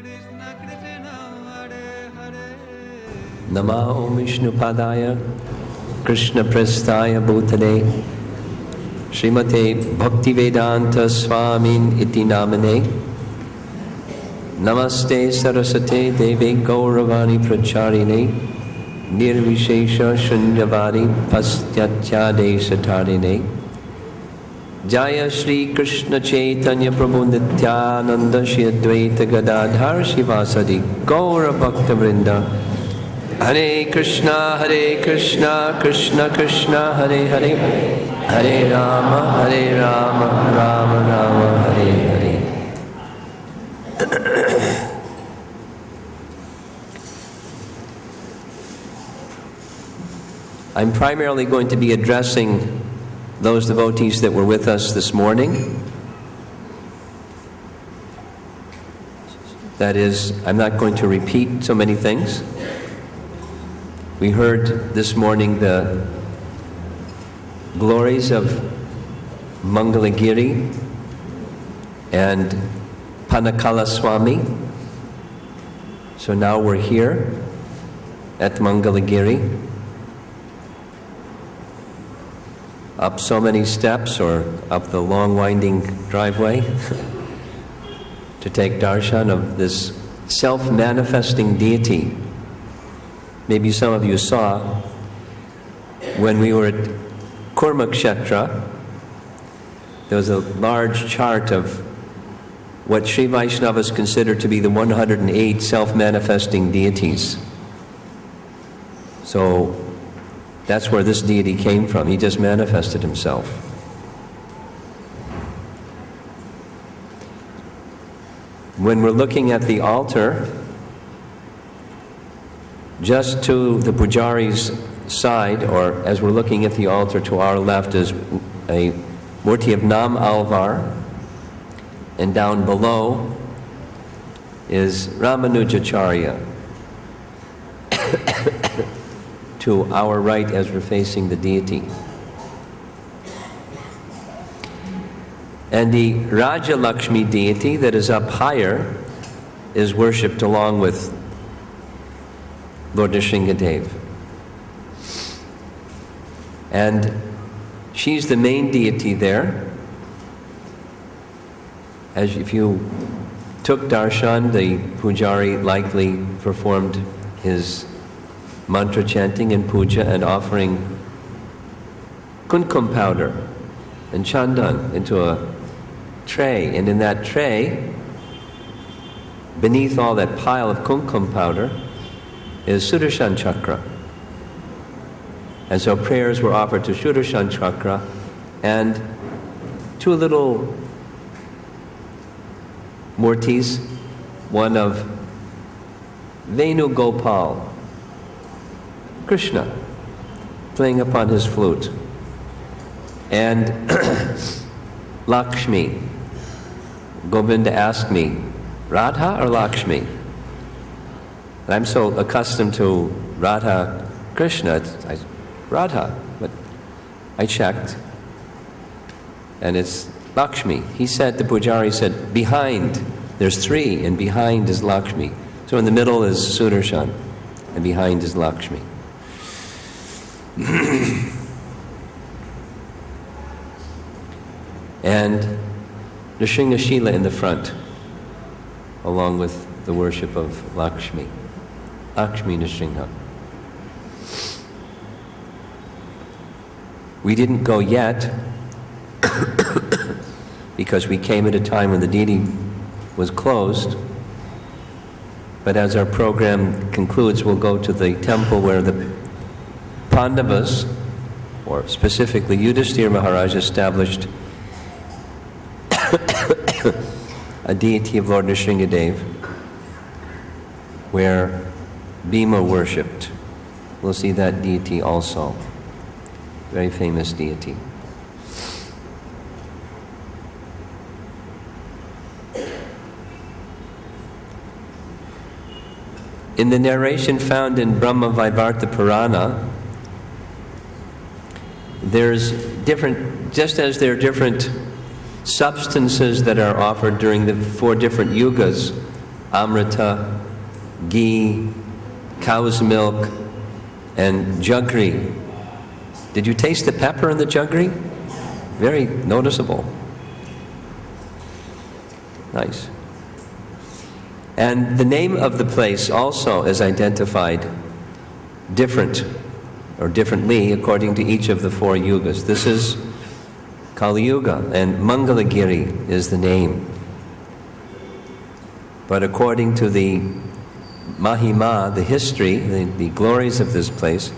Krishna Krishna Hare Hare Namo Vishnupadaya Krishna Prasthaya Bhutale Srimate Bhaktivedanta Swamin Iti Namane Namaste Sarasate Deve Gauravani Pracharine Nirvishesha Shunyavadi Pastyathyade Satarine Jaya Shri Krishna Chaitanya Prabhu Nityananda Shri Advaita Gadadhar Shivasadi Gaura Bhakta Vrinda Hare Krishna Krishna Krishna Hare Hare Hare Rama Rama Rama Hare Hare. I'm primarily going to be addressing those devotees that were with us this morning. That is, I'm not going to repeat so many things. We heard this morning the glories of Mangalagiri and Panaka Swami. So now we're here at Mangalagiri, up so many steps or up the long winding driveway to take darshan of this self-manifesting deity. Maybe some of you saw when we were at Kurmakshetra, there was a large chart of what Sri Vaishnavas consider to be the 108 self-manifesting deities. So that's where this deity came from. He just manifested himself. When we're looking at the altar, just to the pujari's side, or as we're looking at the altar to our left, is a murti of Nam Alvar, and down below is Ramanujacharya. To our right as we're facing the deity. And the Raja Lakshmi deity that is up higher is worshipped along with Lord Nrisimha. And she's the main deity there. As if you took darshan, the pujari likely performed his mantra chanting and puja and offering kumkum powder and chandan into a tray. And in that tray, beneath all that pile of kumkum powder, is Sudarshan Chakra. And so prayers were offered to Sudarshan Chakra and two little murtis, one of Venu Gopal, Krishna, playing upon his flute, and Lakshmi. Govinda asked me, Radha or Lakshmi? And I'm so accustomed to Radha Krishna, Radha, but I checked, and it's Lakshmi. He said, the pujari said, behind, there's three, and behind is Lakshmi. So in the middle is Sudarshan, and behind is Lakshmi. And Nrisimha Shila in the front, along with the worship of Lakshmi. Lakshmi Nrisimha. We didn't go yet because we came at a time when the deity was closed. But as our program concludes, we'll go to the temple where the Pandavas, or specifically Yudhishthira Maharaj, established a deity of Lord Nrisimha, where Bhima worshipped. We'll see that deity also. Very famous deity. In the narration found in Brahma Vaivarta Purana, there's different, just as there are different substances that are offered during the 4 different yugas, amrita, ghee, cow's milk, and jaggery. Did you taste the pepper in the jaggery? Very noticeable. Nice. And the name of the place also is identified differently according to each of the 4 yugas. This is Kali Yuga, and Mangalagiri is the name. But according to the Mahima, the history, the glories of this place,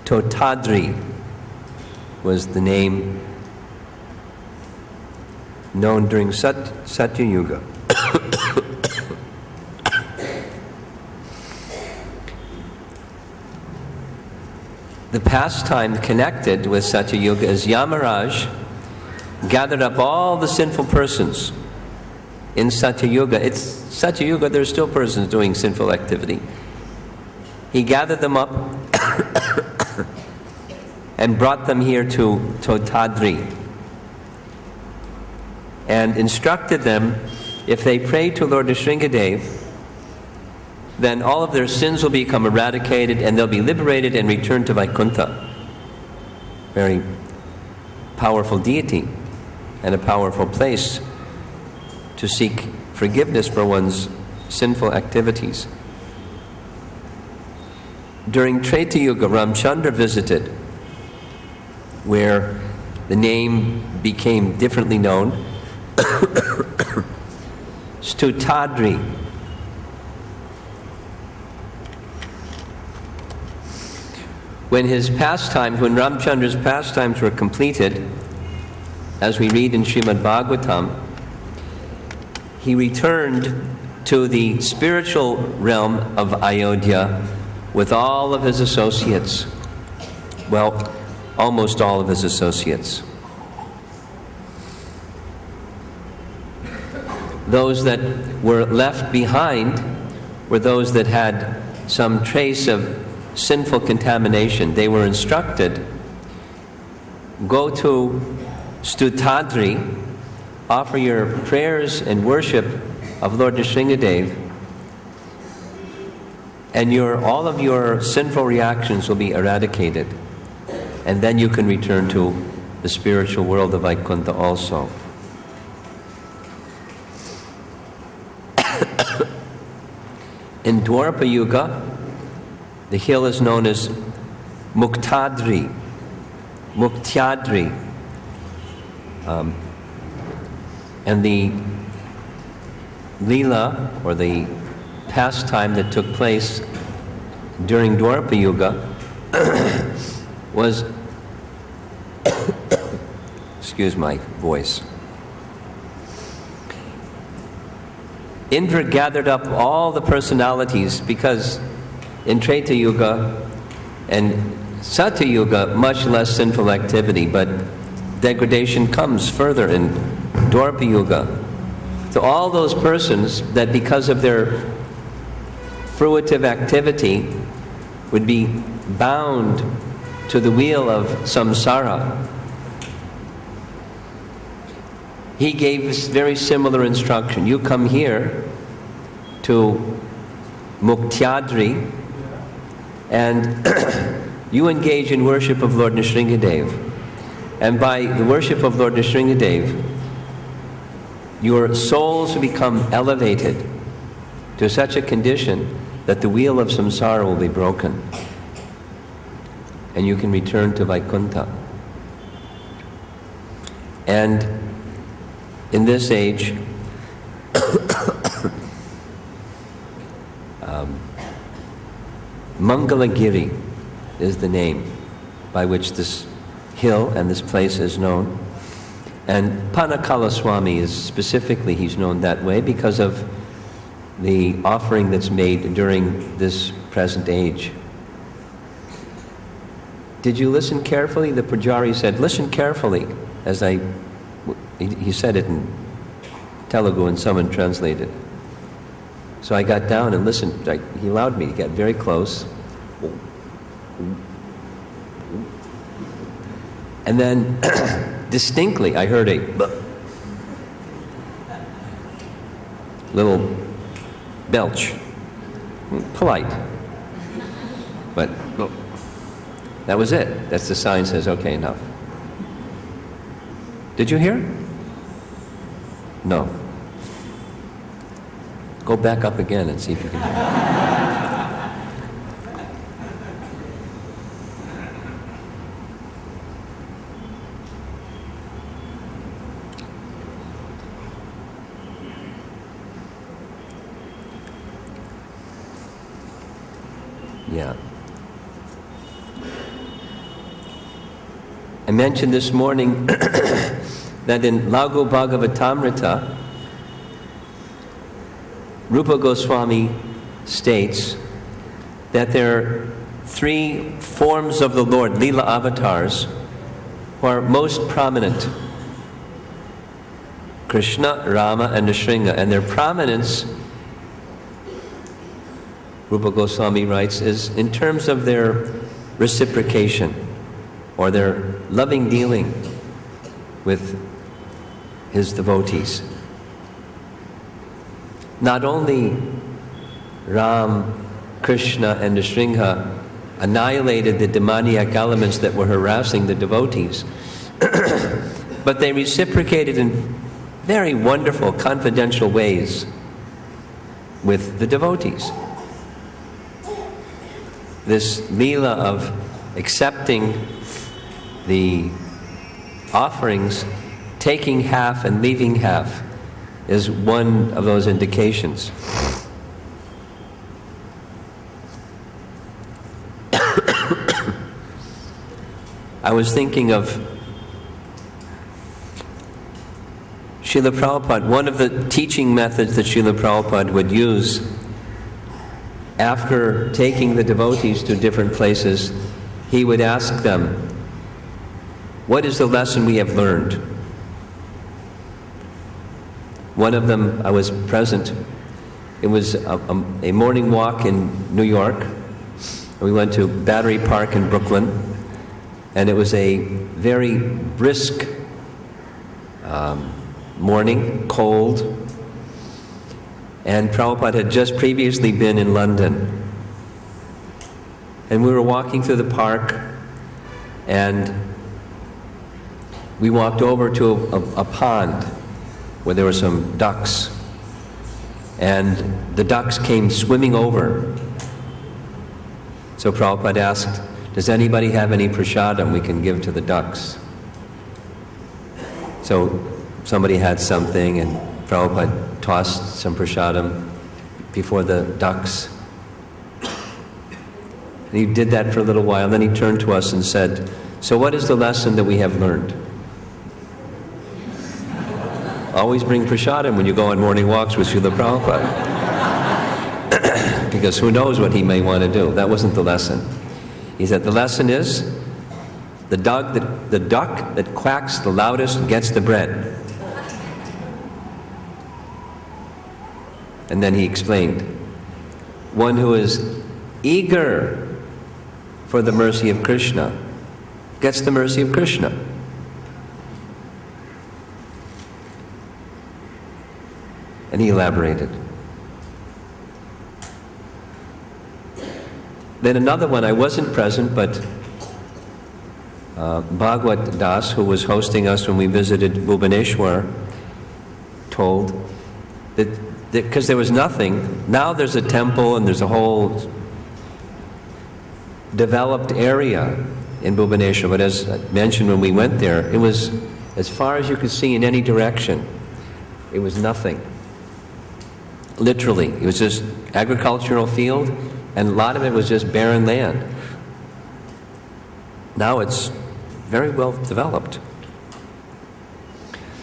Totadri was the name known during Satya Yuga. The pastime connected with Satya Yuga is Yamaraj gathered up all the sinful persons in Satya Yuga. It's Satya Yuga, there's still persons doing sinful activity. He gathered them up and brought them here to Totadri and instructed them, if they pray to Lord Nrisimha, then all of their sins will become eradicated and they'll be liberated and returned to Vaikuntha. Very powerful deity and a powerful place to seek forgiveness for one's sinful activities. During Treta Yuga, Ramchandra visited, where the name became differently known, Stutadri. When Ramchandra's pastimes were completed, as we read in Srimad Bhagavatam, he returned to the spiritual realm of Ayodhya with all of his associates. Well, almost all of his associates. Those that were left behind were those that had some trace of sinful contamination. They were instructed, go to Stutadri, offer your prayers and worship of Lord Nrisimha, and all of your sinful reactions will be eradicated. And then you can return to the spiritual world of Vaikuntha also. In Dwarapa Yuga, the hill is known as Muktadri. And the Leela, or the pastime that took place during Dwarapa Yuga, was, excuse my voice, Indra gathered up all the personalities, because in Treta Yuga and Satya Yuga, much less sinful activity, but degradation comes further in Dwarapa Yuga. So all those persons that because of their fruitive activity would be bound to the wheel of samsara, he gave this very similar instruction. You come here to Muktyadri and you engage in worship of Lord Nrisimha. And by the worship of Lord Nrisimha, your souls become elevated to such a condition that the wheel of samsara will be broken and you can return to Vaikuntha. And in this age, Mangalagiri is the name by which this hill and this place is known. And Panaka Swami is specifically, he's known that way because of the offering that's made during this present age. Did you listen carefully? The Pujari said, listen carefully, as he said it in Telugu and someone translated. So I got down and listened. He allowed me to get very close. And then distinctly I heard a little belch. Polite. But well, that was it. That's the sign says, okay, enough. Did you hear? No. Go back up again and see if you can hear. Yeah. I mentioned this morning that in Lagu Bhagavatamrita, Rupa Goswami states that there are 3 forms of the Lord, Leela avatars, who are most prominent. Krishna, Rama, and Nrisimha. And their prominence, Rupa Goswami writes, is in terms of their reciprocation or their loving dealing with his devotees. Not only Ram, Krishna, and Nrisimha annihilated the demoniac elements that were harassing the devotees, but they reciprocated in very wonderful, confidential ways with the devotees. This Leela of accepting the offerings, taking half and leaving half, is one of those indications. I was thinking of Srila Prabhupada. One of the teaching methods that Srila Prabhupada would use after taking the devotees to different places, he would ask them, what is the lesson we have learned? One of them, I was present. It was a morning walk in New York. We went to Battery Park in Brooklyn, and it was a very brisk morning, cold, and Prabhupada had just previously been in London. And we were walking through the park, and we walked over to a pond where there were some ducks. And the ducks came swimming over. So Prabhupada asked, does anybody have any prasadam we can give to the ducks? So somebody had something, and Prabhupada tossed some prasadam before the ducks. And he did that for a little while, then he turned to us and said, so what is the lesson that we have learned? Always bring prasadam when you go on morning walks with Srila Prabhupada. Because who knows what he may want to do. That wasn't the lesson. He said the lesson is the duck that quacks the loudest gets the bread. And then he explained, one who is eager for the mercy of Krishna gets the mercy of Krishna. And he elaborated. Then another one, I wasn't present, but Bhagwat Das, who was hosting us when we visited Bhubaneswar, told that because there was nothing, now there's a temple and there's a whole developed area in Bhubaneswar, but as I mentioned when we went there, it was as far as you could see in any direction. It was nothing. Literally, it was just agricultural field, and a lot of it was just barren land. Now it's very well developed.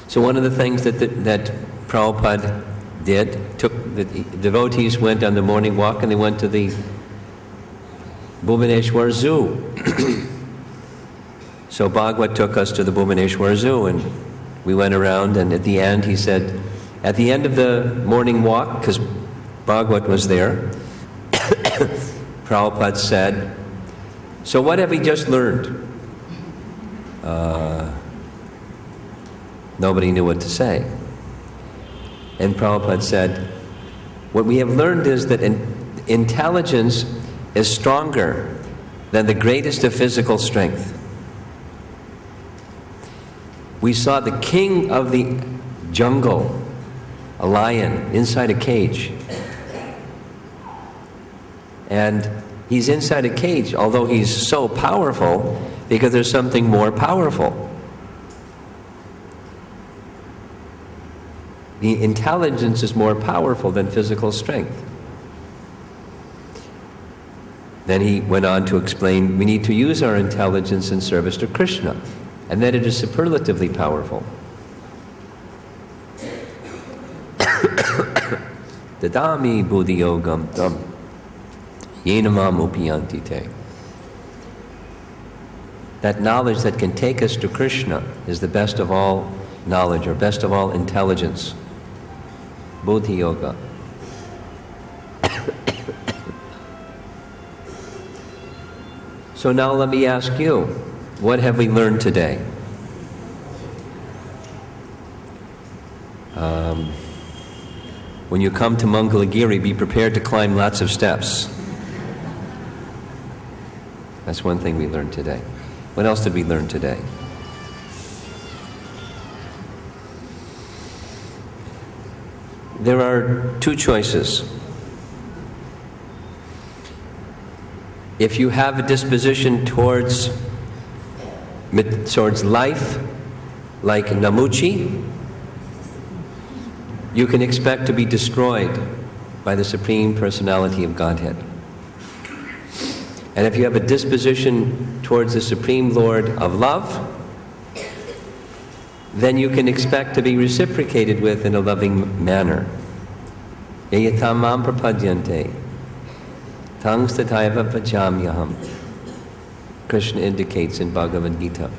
So one of the things that Prabhupada did, the devotees went on the morning walk and they went to the Bhubaneswar Zoo. So Bhagwat took us to the Bhubaneswar Zoo, and we went around, and at the end he said, at the end of the morning walk, because Bhagwat was there, Prabhupada said, so what have we just learned? Nobody knew what to say. And Prabhupada said, what we have learned is that intelligence is stronger than the greatest of physical strength. We saw the king of the jungle, a lion, inside a cage. And he's inside a cage, although he's so powerful, because there's something more powerful. The intelligence is more powerful than physical strength. Then he went on to explain we need to use our intelligence in service to Krishna, and that it is superlatively powerful. Dadami buddhi yogam tam yenamam upiyanti te. That knowledge that can take us to Krishna is the best of all knowledge, or best of all intelligence. Buddhi yoga. So now let me ask you, what have we learned today? When you come to Mangalgiri, be prepared to climb lots of steps. That's one thing we learned today. What else did we learn today? There are two choices. If you have a disposition towards life, like Namuci, you can expect to be destroyed by the Supreme Personality of Godhead. And if you have a disposition towards the Supreme Lord of Love, then you can expect to be reciprocated with in a loving manner. Yayatamam prapadyante, tang stataiva vajamyaham. Krishna indicates in Bhagavad Gita.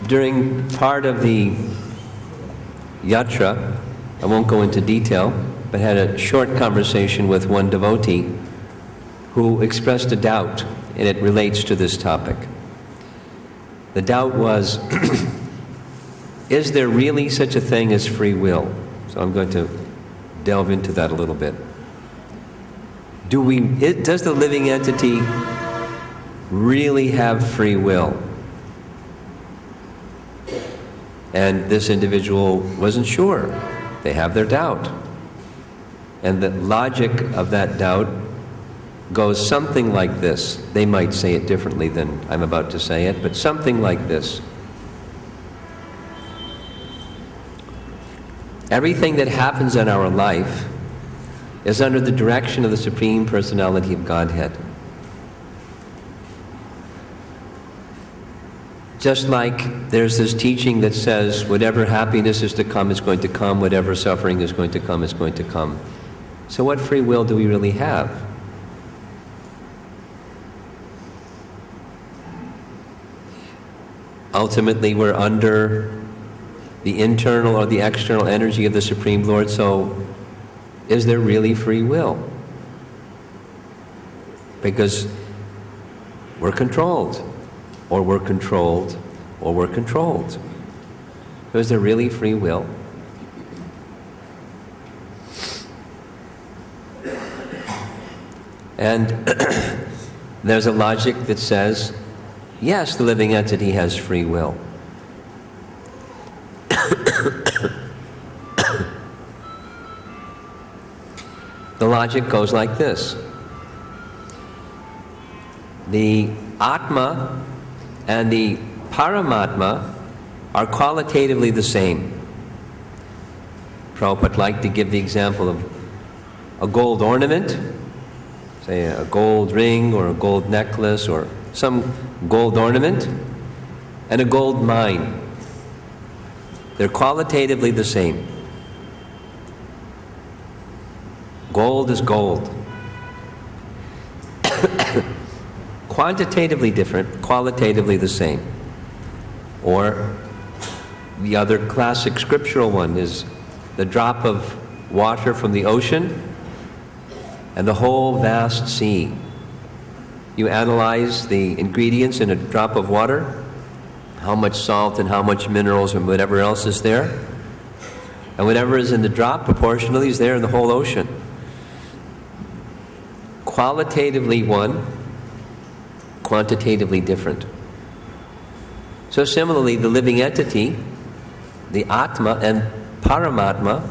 During part of the Yatra, I won't go into detail, but had a short conversation with one devotee who expressed a doubt, and it relates to this topic. The doubt was, is there really such a thing as free will? So I'm going to delve into that a little bit. Does the living entity really have free will? And this individual wasn't sure. They have their doubt. And the logic of that doubt goes something like this. They might say it differently than I'm about to say it, but something like this. Everything that happens in our life is under the direction of the Supreme Personality of Godhead. Just like there's this teaching that says whatever happiness is to come is going to come, whatever suffering is going to come is going to come. So what free will do we really have? Ultimately, we're under the internal or the external energy of the Supreme Lord, so is there really free will? Because we're controlled, or we're controlled, or we're controlled. So is there really free will? And there's a logic that says, yes, the living entity has free will. The logic goes like this. The Atma and the Paramatma are qualitatively the same. Prabhupada liked to give the example of a gold ornament, say a gold ring or a gold necklace or some gold ornament, and a gold mine. They're qualitatively the same. Gold is gold. Quantitatively different, qualitatively the same. Or the other classic scriptural one is the drop of water from the ocean and the whole vast sea. You analyze the ingredients in a drop of water, how much salt and how much minerals and whatever else is there. And whatever is in the drop proportionally is there in the whole ocean. Qualitatively one, quantitatively different. So similarly, the living entity, the Atma and Paramatma,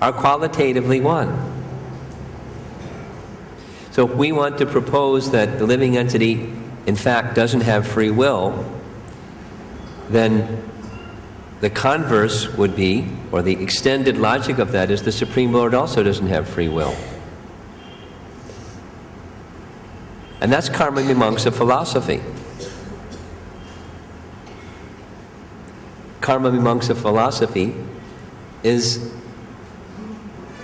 are qualitatively one. So if we want to propose that the living entity, in fact, doesn't have free will, then the converse would be, or the extended logic of that is, the Supreme Lord also doesn't have free will. And that's Karma Mimamsa philosophy. Karma Mimamsa philosophy is,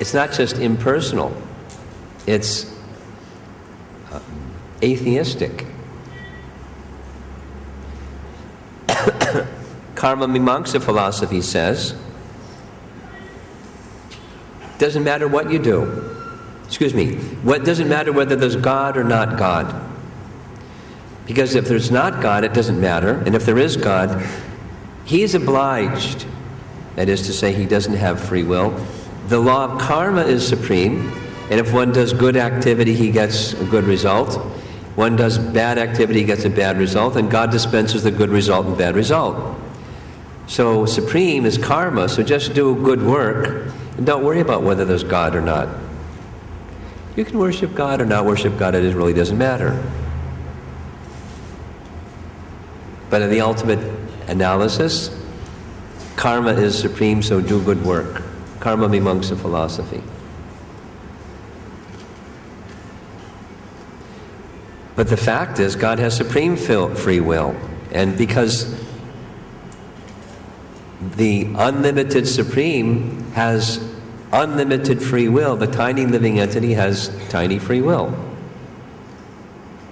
it's not just impersonal, it's atheistic. Karma Mimamsa philosophy says, doesn't matter what you do. What doesn't matter whether there's God or not God. Because if there's not God, it doesn't matter. And if there is God, he is obliged, that is to say, he doesn't have free will. The law of karma is supreme, and if one does good activity, he gets a good result. One does bad activity, he gets a bad result, and God dispenses the good result and bad result. So supreme is karma, so just do good work, and don't worry about whether there's God or not. You can worship God or not worship God, it really doesn't matter. But in the ultimate analysis, karma is supreme, so do good work. Karma Mimamsa philosophy. But the fact is, God has supreme free will. And because the unlimited supreme has unlimited free will, the tiny living entity has tiny free will.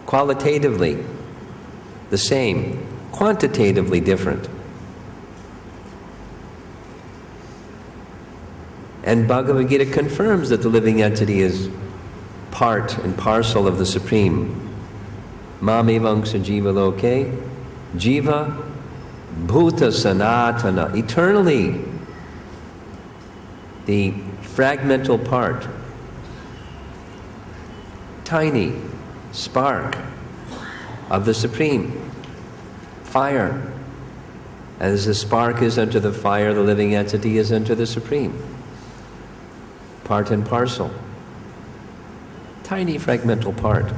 Qualitatively the same, quantitatively different. And Bhagavad Gita confirms that the living entity is part and parcel of the Supreme. Mamevangsa jiva loke, jiva bhuta sanatana, eternally the fragmental part, tiny spark of the Supreme, fire. As the spark is unto the fire, the living entity is unto the Supreme. Part and parcel. Tiny fragmental part.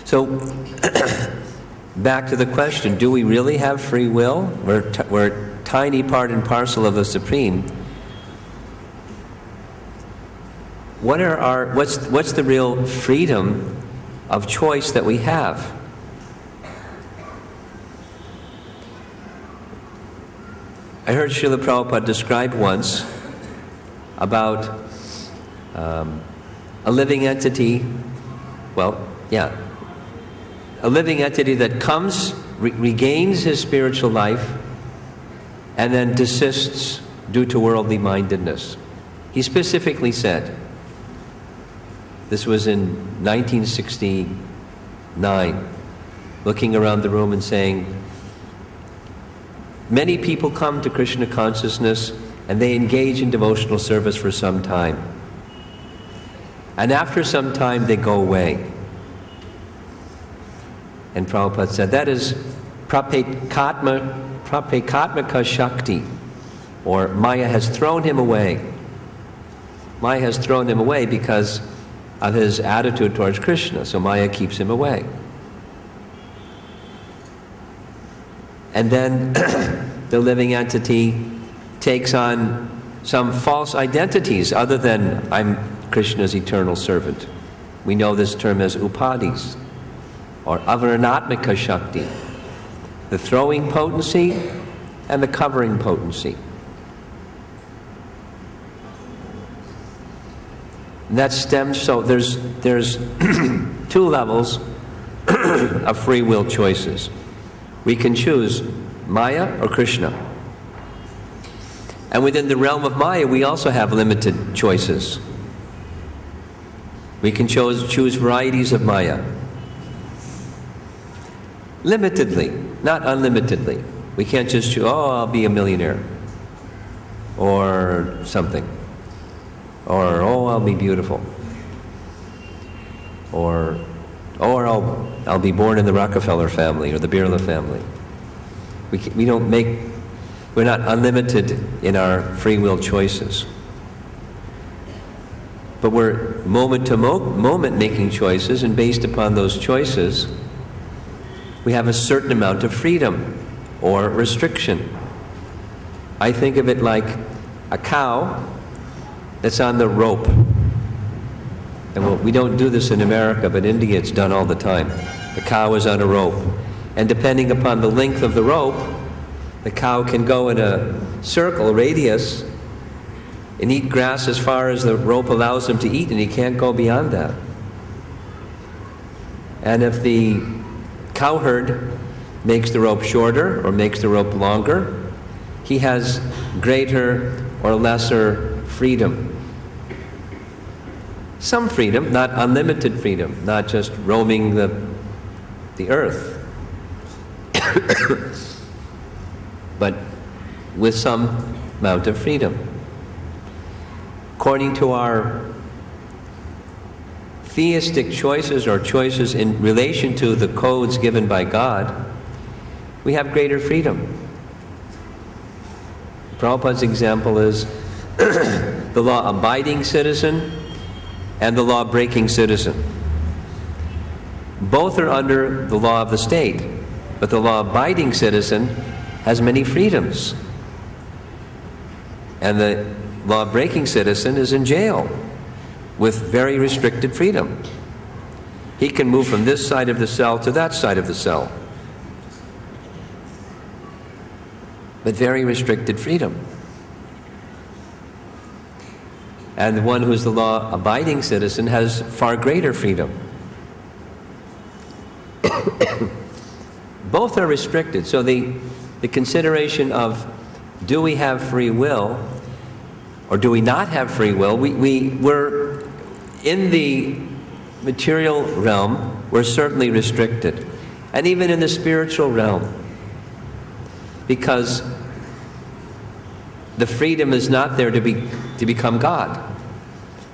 So, back to the question, do we really have free will? We're tiny part and parcel of the Supreme. What's the real freedom of choice that we have? I heard Srila Prabhupada describe once about a living entity, a living entity that comes, regains his spiritual life, and then desists due to worldly mindedness. He specifically said, this was in 1969, looking around the room and saying, many people come to Krishna consciousness and they engage in devotional service for some time. And after some time they go away. And Prabhupada said, that is prapekatmaka shakti, or Maya has thrown him away. Maya has thrown him away because of his attitude towards Krishna, so Maya keeps him away. And then the living entity takes on some false identities other than I'm Krishna's eternal servant. We know this term as upadis, or avaranatmika shakti, the throwing potency and the covering potency. And that stems, so there's two levels of free will choices. We can choose Maya or Krishna. And within the realm of Maya, we also have limited choices. We can choose varieties of Maya. limitedly, not unlimitedly. We can't just choose, oh, I'll be a millionaire, or something, or oh, I'll be beautiful, or I'll be born in the Rockefeller family or the Birla family. We're not unlimited in our free will choices. But we're moment to moment making choices, and based upon those choices, we have a certain amount of freedom or restriction. I think of it like a cow that's on the rope. And we don't do this in America, but in India it's done all the time. The cow is on a rope. And depending upon the length of the rope, the cow can go in a circle, radius, and eat grass as far as the rope allows him to eat, and he can't go beyond that. And if the cowherd makes the rope shorter or makes the rope longer, he has greater or lesser freedom. Some freedom, not unlimited freedom, not just roaming the earth, but with some amount of freedom. According to our theistic choices or choices in relation to the codes given by God, we have greater freedom. Prabhupada's example is the law-abiding citizen and the law-breaking citizen. Both are under the law of the state, but the law-abiding citizen has many freedoms. And the law-breaking citizen is in jail with very restricted freedom. He can move from this side of the cell to that side of the cell, but very restricted freedom. And the one who's the law-abiding citizen has far greater freedom. Both are restricted. So the consideration of, do we have free will or do we not have free will? We're in the material realm, we're certainly restricted. And even in the spiritual realm, because the freedom is not there to become God.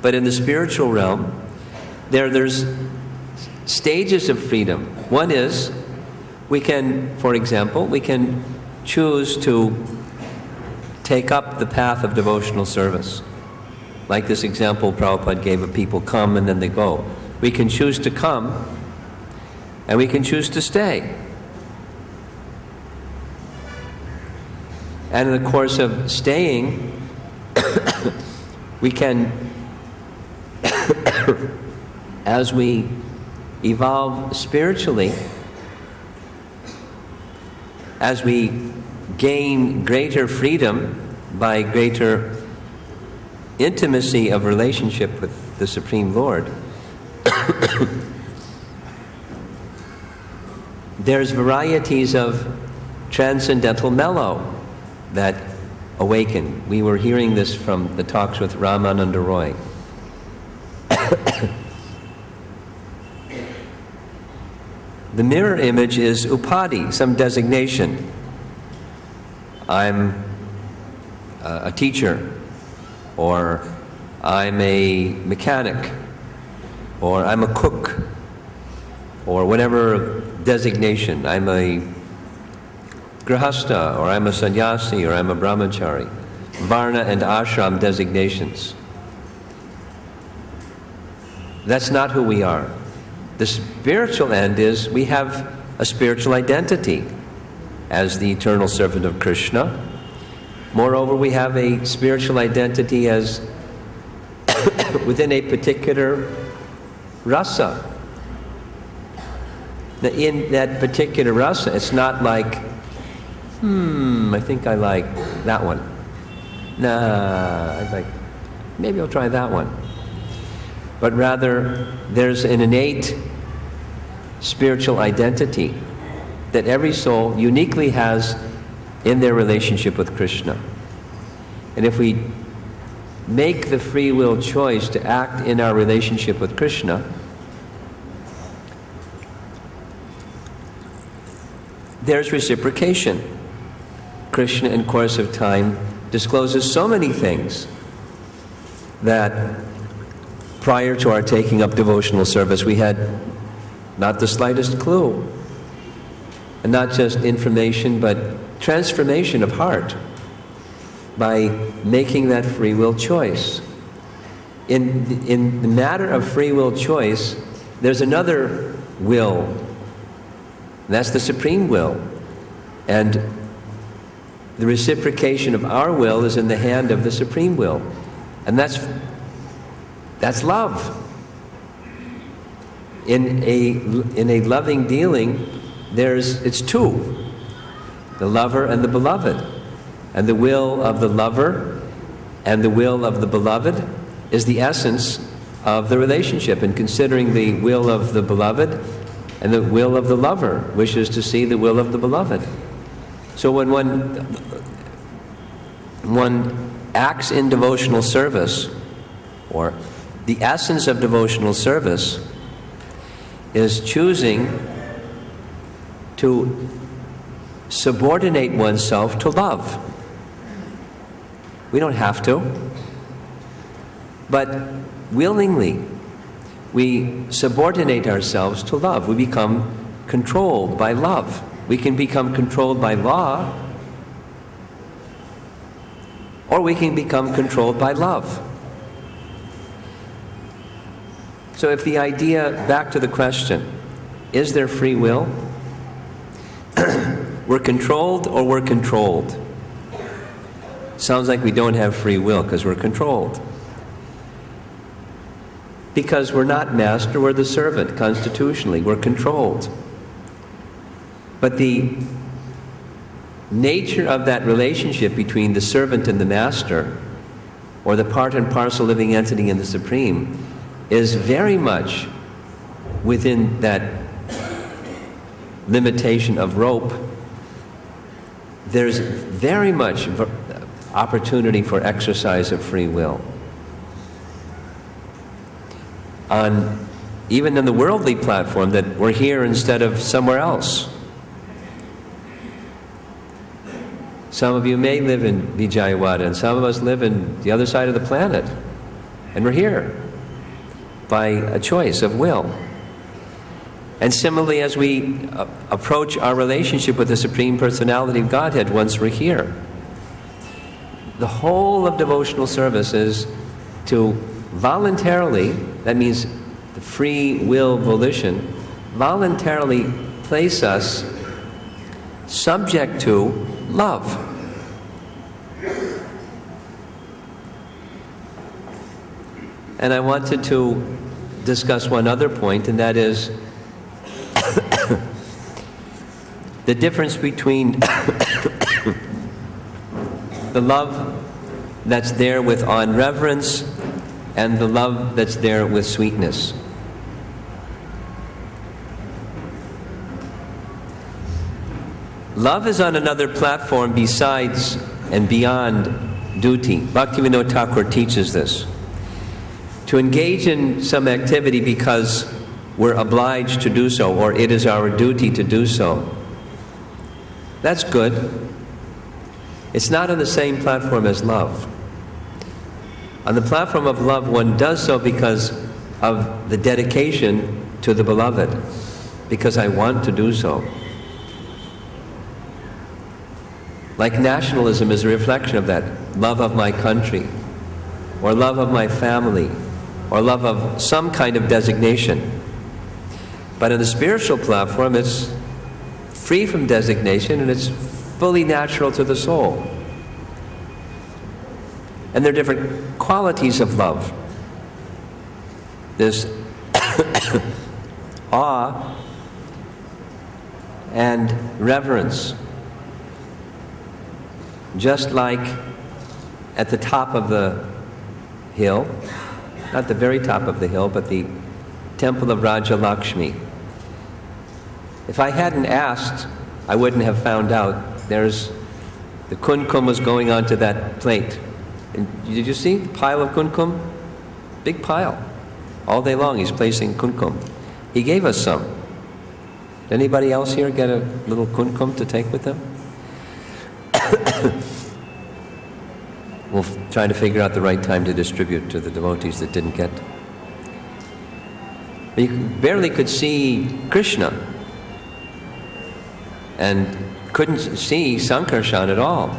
But in the spiritual realm, there's stages of freedom. One is, for example, we can choose to take up the path of devotional service. Like this example Prabhupada gave of people come and then they go. We can choose to come and we can choose to stay. And in the course of staying, we can, as we evolve spiritually, as we gain greater freedom by greater intimacy of relationship with the Supreme Lord, there's varieties of transcendental mellow that awaken. We were hearing this from the talks with Ramananda Roy. The mirror image is upadi, some designation. I'm a teacher, or I'm a mechanic, or I'm a cook, or whatever designation. I'm a grihasta, or I'm a sannyasi, or I'm a brahmachari. Varna and ashram designations. That's not who we are. The spiritual end is we have a spiritual identity as the eternal servant of Krishna. Moreover, we have a spiritual identity as within a particular rasa. In that particular rasa, it's not like, I think I like that one. Maybe I'll try that one. But rather, there's an innate spiritual identity that every soul uniquely has in their relationship with Krishna. And if we make the free will choice to act in our relationship with Krishna, there's reciprocation. Krishna, in course of time, discloses so many things that prior to our taking up devotional service, we had not the slightest clue. And not just information, but transformation of heart by making that free will choice. In the matter of free will choice, there's another will. That's the supreme will. And the reciprocation of our will is in the hand of the supreme will. And that's love. In a loving dealing, it's two, the lover and the beloved. And the will of the lover and the will of the beloved is the essence of the relationship. And considering the will of the beloved and the will of the lover wishes to see the will of the beloved. So when one acts in devotional service, or the essence of devotional service is choosing to subordinate oneself to love. We don't have to, but willingly we subordinate ourselves to love. We become controlled by love. We can become controlled by law, or we can become controlled by love. So if the idea, back to the question, is there free will? We're controlled or we're controlled. Sounds like we don't have free will because we're controlled. Because we're not master, we're the servant. Constitutionally, we're controlled. But the nature of that relationship between the servant and the master, or the part and parcel living entity and the supreme, is very much within that limitation of rope. There's very much opportunity for exercise of free will. Even in the worldly platform, that we're here instead of somewhere else. Some of you may live in Vijaywada, and some of us live in the other side of the planet. And we're here by a choice of will. And similarly, as we approach our relationship with the Supreme Personality of Godhead once we're here, the whole of devotional service is to voluntarily, that means the free will volition, voluntarily place us subject to love. And I wanted to discuss one other point, and that is the difference between the love that's there with on reverence and the love that's there with sweetness. Love is on another platform besides and beyond duty. Bhaktivinoda Thakur teaches this. To engage in some activity because we're obliged to do so, or it is our duty to do so, that's good. It's not on the same platform as love. On the platform of love, one does so because of the dedication to the beloved, because I want to do so. Like nationalism is a reflection of that, love of my country, or love of my family, or love of some kind of designation. But on the spiritual platform, it's free from designation and it's fully natural to the soul. And there are different qualities of love. There's awe and reverence. Just like at the top of the hill, not the very top of the hill, but the temple of Raja Lakshmi. If I hadn't asked, I wouldn't have found out. There's the kunkum was going onto that plate. And did you see the pile of kunkum? Big pile. All day long he's placing kunkum. He gave us some. Anybody else here get a little kumkum to take with them? We'll try to figure out the right time to distribute to the devotees that didn't get. You barely could see Krishna and couldn't see Sankarshan at all,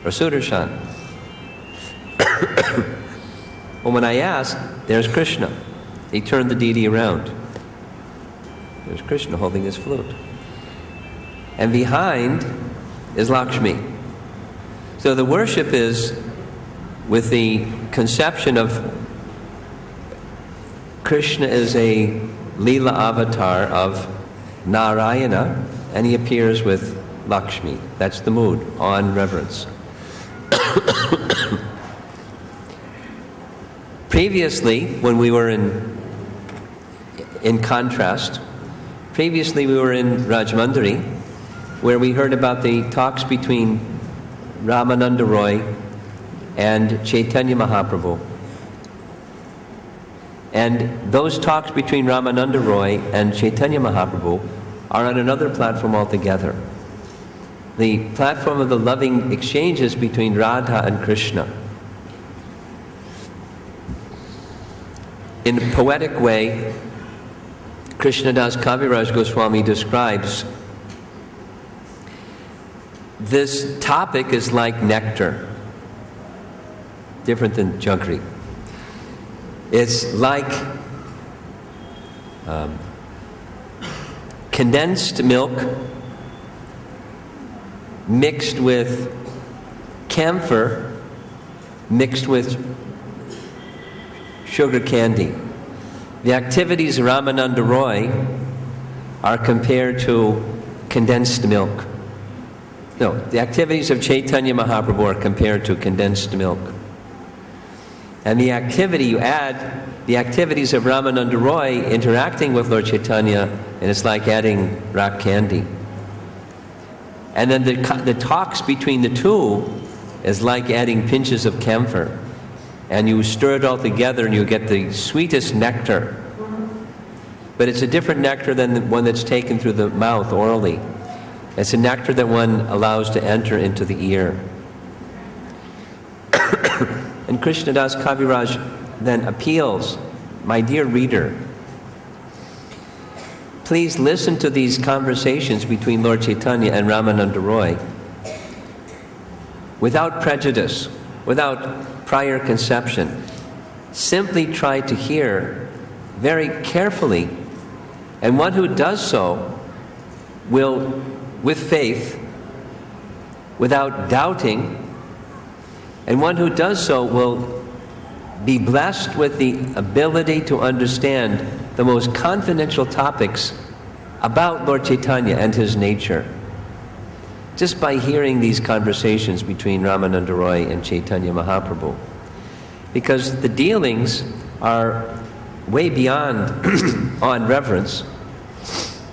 or Sudarshan. Well, when I asked, there's Krishna. He turned the deity around. There's Krishna holding his flute. And behind is Lakshmi. So the worship is with the conception of Krishna is a Leela avatar of Narayana, and he appears with Lakshmi. That's the mood, awe and reverence. Previously, when we were in contrast, previously we were in Rajmandari, where we heard about the talks between Ramananda Roy and Chaitanya Mahaprabhu. And those talks between Ramananda Roy and Chaitanya Mahaprabhu are on another platform altogether. The platform of the loving exchanges between Radha and Krishna. In a poetic way, Krishnadas Kaviraj Goswami describes this topic is like nectar, different than jaggery. It's like condensed milk mixed with camphor mixed with sugar candy. The activities of Ramananda Roy are compared to condensed milk. No, the activities of Chaitanya Mahaprabhu are compared to condensed milk. And the activity, you add the activities of Ramananda Roy interacting with Lord Chaitanya, and it's like adding rock candy. And then the talks between the two is like adding pinches of camphor. And you stir it all together and you get the sweetest nectar. But it's a different nectar than the one that's taken through the mouth orally. It's a nectar that one allows to enter into the ear. And Krishnadas Kaviraj then appeals, my dear reader, please listen to these conversations between Lord Chaitanya and Ramananda Roy without prejudice, without prior conception. Simply try to hear very carefully, and one who does so will, with faith, without doubting, and one who does so will be blessed with the ability to understand the most confidential topics about Lord Chaitanya and his nature, just by hearing these conversations between Ramananda Roy and Chaitanya Mahaprabhu. Because the dealings are way beyond awe and reverence.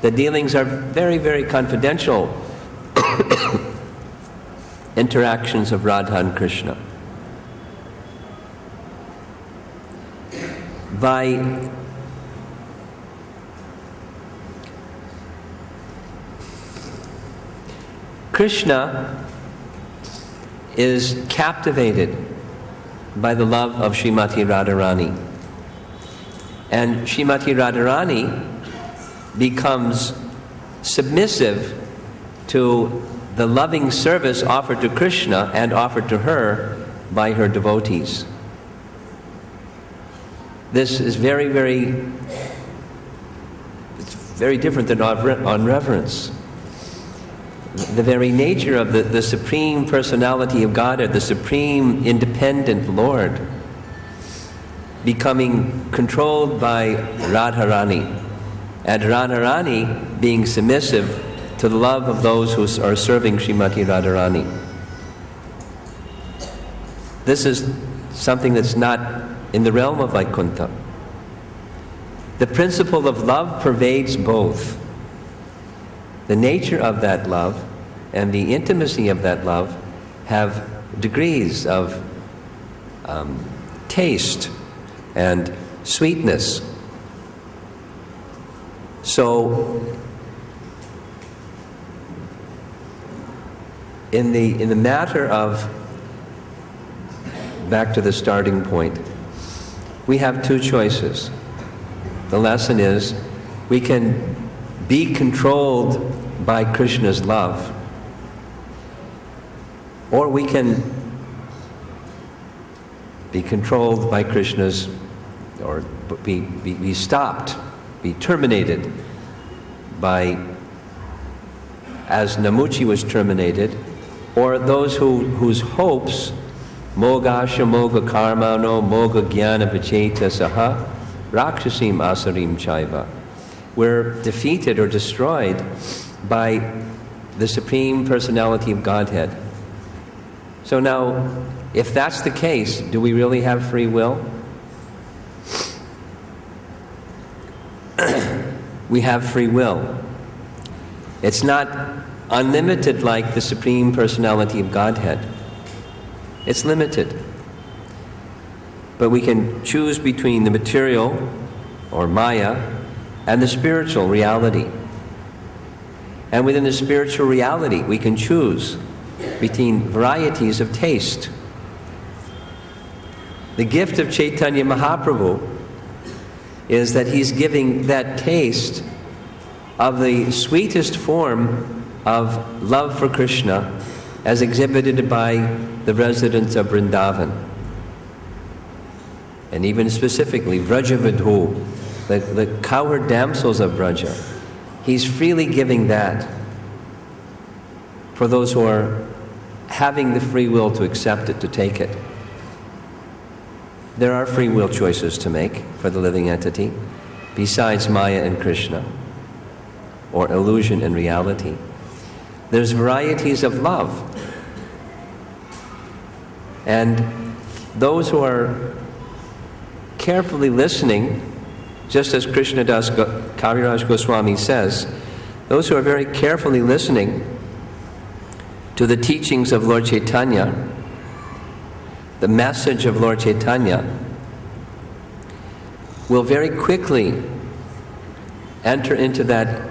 The dealings are very, very confidential interactions of Radha and Krishna. By Krishna is captivated by the love of Srimati Radharani. And Srimati Radharani becomes submissive to the loving service offered to Krishna and offered to her by her devotees. This is very, very different than on reverence. The very nature of the Supreme Personality of Godhead, the Supreme Independent Lord, becoming controlled by Radharani, and Radharani being submissive to the love of those who are serving Srimati Radharani. This is something that's not in the realm of Vaikuntha. The principle of love pervades both. The nature of that love and the intimacy of that love have degrees of taste and sweetness. So in the matter of, back to the starting point, we have two choices. The lesson is, we can be controlled by Krishna's love, or we can be controlled by Krishna's, or be stopped, be terminated by, as Namuci was terminated, or those whose hopes, mogasha moga karma no moga jnana vacheta saha rakshasim asarim chaiva, were defeated or destroyed by the Supreme Personality of Godhead. So now, if that's the case, do we really have free will? We have free will. It's not unlimited like the Supreme Personality of Godhead. It's limited. But we can choose between the material, or Maya, and the spiritual reality. And within the spiritual reality, we can choose between varieties of taste. The gift of Chaitanya Mahaprabhu is that he's giving that taste of the sweetest form of love for Krishna as exhibited by the residents of Vrindavan. And even specifically, Vrajavadhu, the cowherd damsels of Vraja. He's freely giving that for those who are having the free will to accept it, to take it. There are free will choices to make for the living entity, besides Maya and Krishna, or illusion and reality. There's varieties of love. And those who are carefully listening, just as Krishnadas Kaviraj Goswami says, those who are very carefully listening to the teachings of Lord Chaitanya, the message of Lord Chaitanya, will very quickly enter into that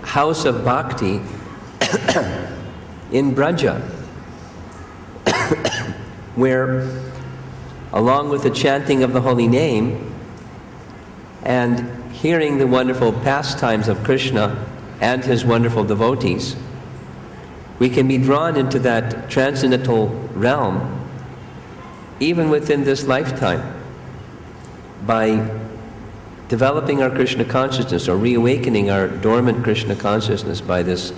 house of bhakti in Braja, where, along with the chanting of the holy name and hearing the wonderful pastimes of Krishna and his wonderful devotees, we can be drawn into that transcendental realm even within this lifetime by developing our Krishna consciousness, or reawakening our dormant Krishna consciousness by this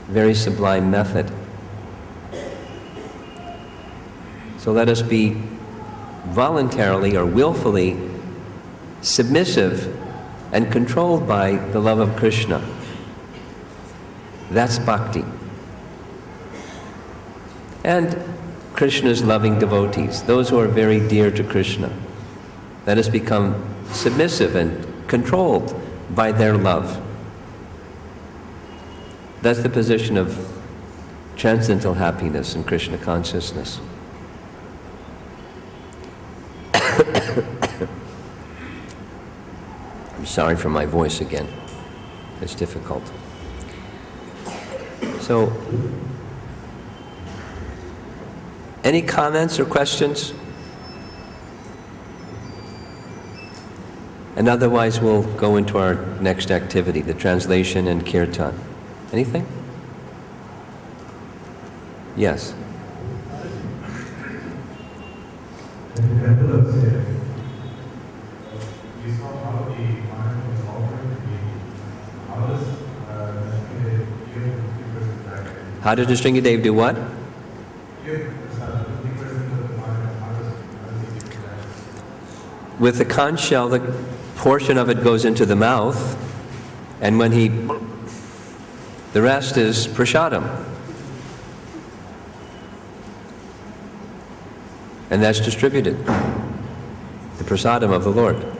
very sublime method. So let us be voluntarily or willfully submissive and controlled by the love of Krishna. That's bhakti. And Krishna's loving devotees, those who are very dear to Krishna. Let us become submissive and controlled by their love. That's the position of transcendental happiness and Krishna consciousness. I'm sorry for my voice again. It's difficult. So, any comments or questions? And otherwise we'll go into our next activity, the translation and kirtan. Anything? Yes. How did Nrisimha do what? With the conch shell, the portion of it goes into the mouth, and when the rest is prasadam. And that's distributed, the prasadam of the Lord.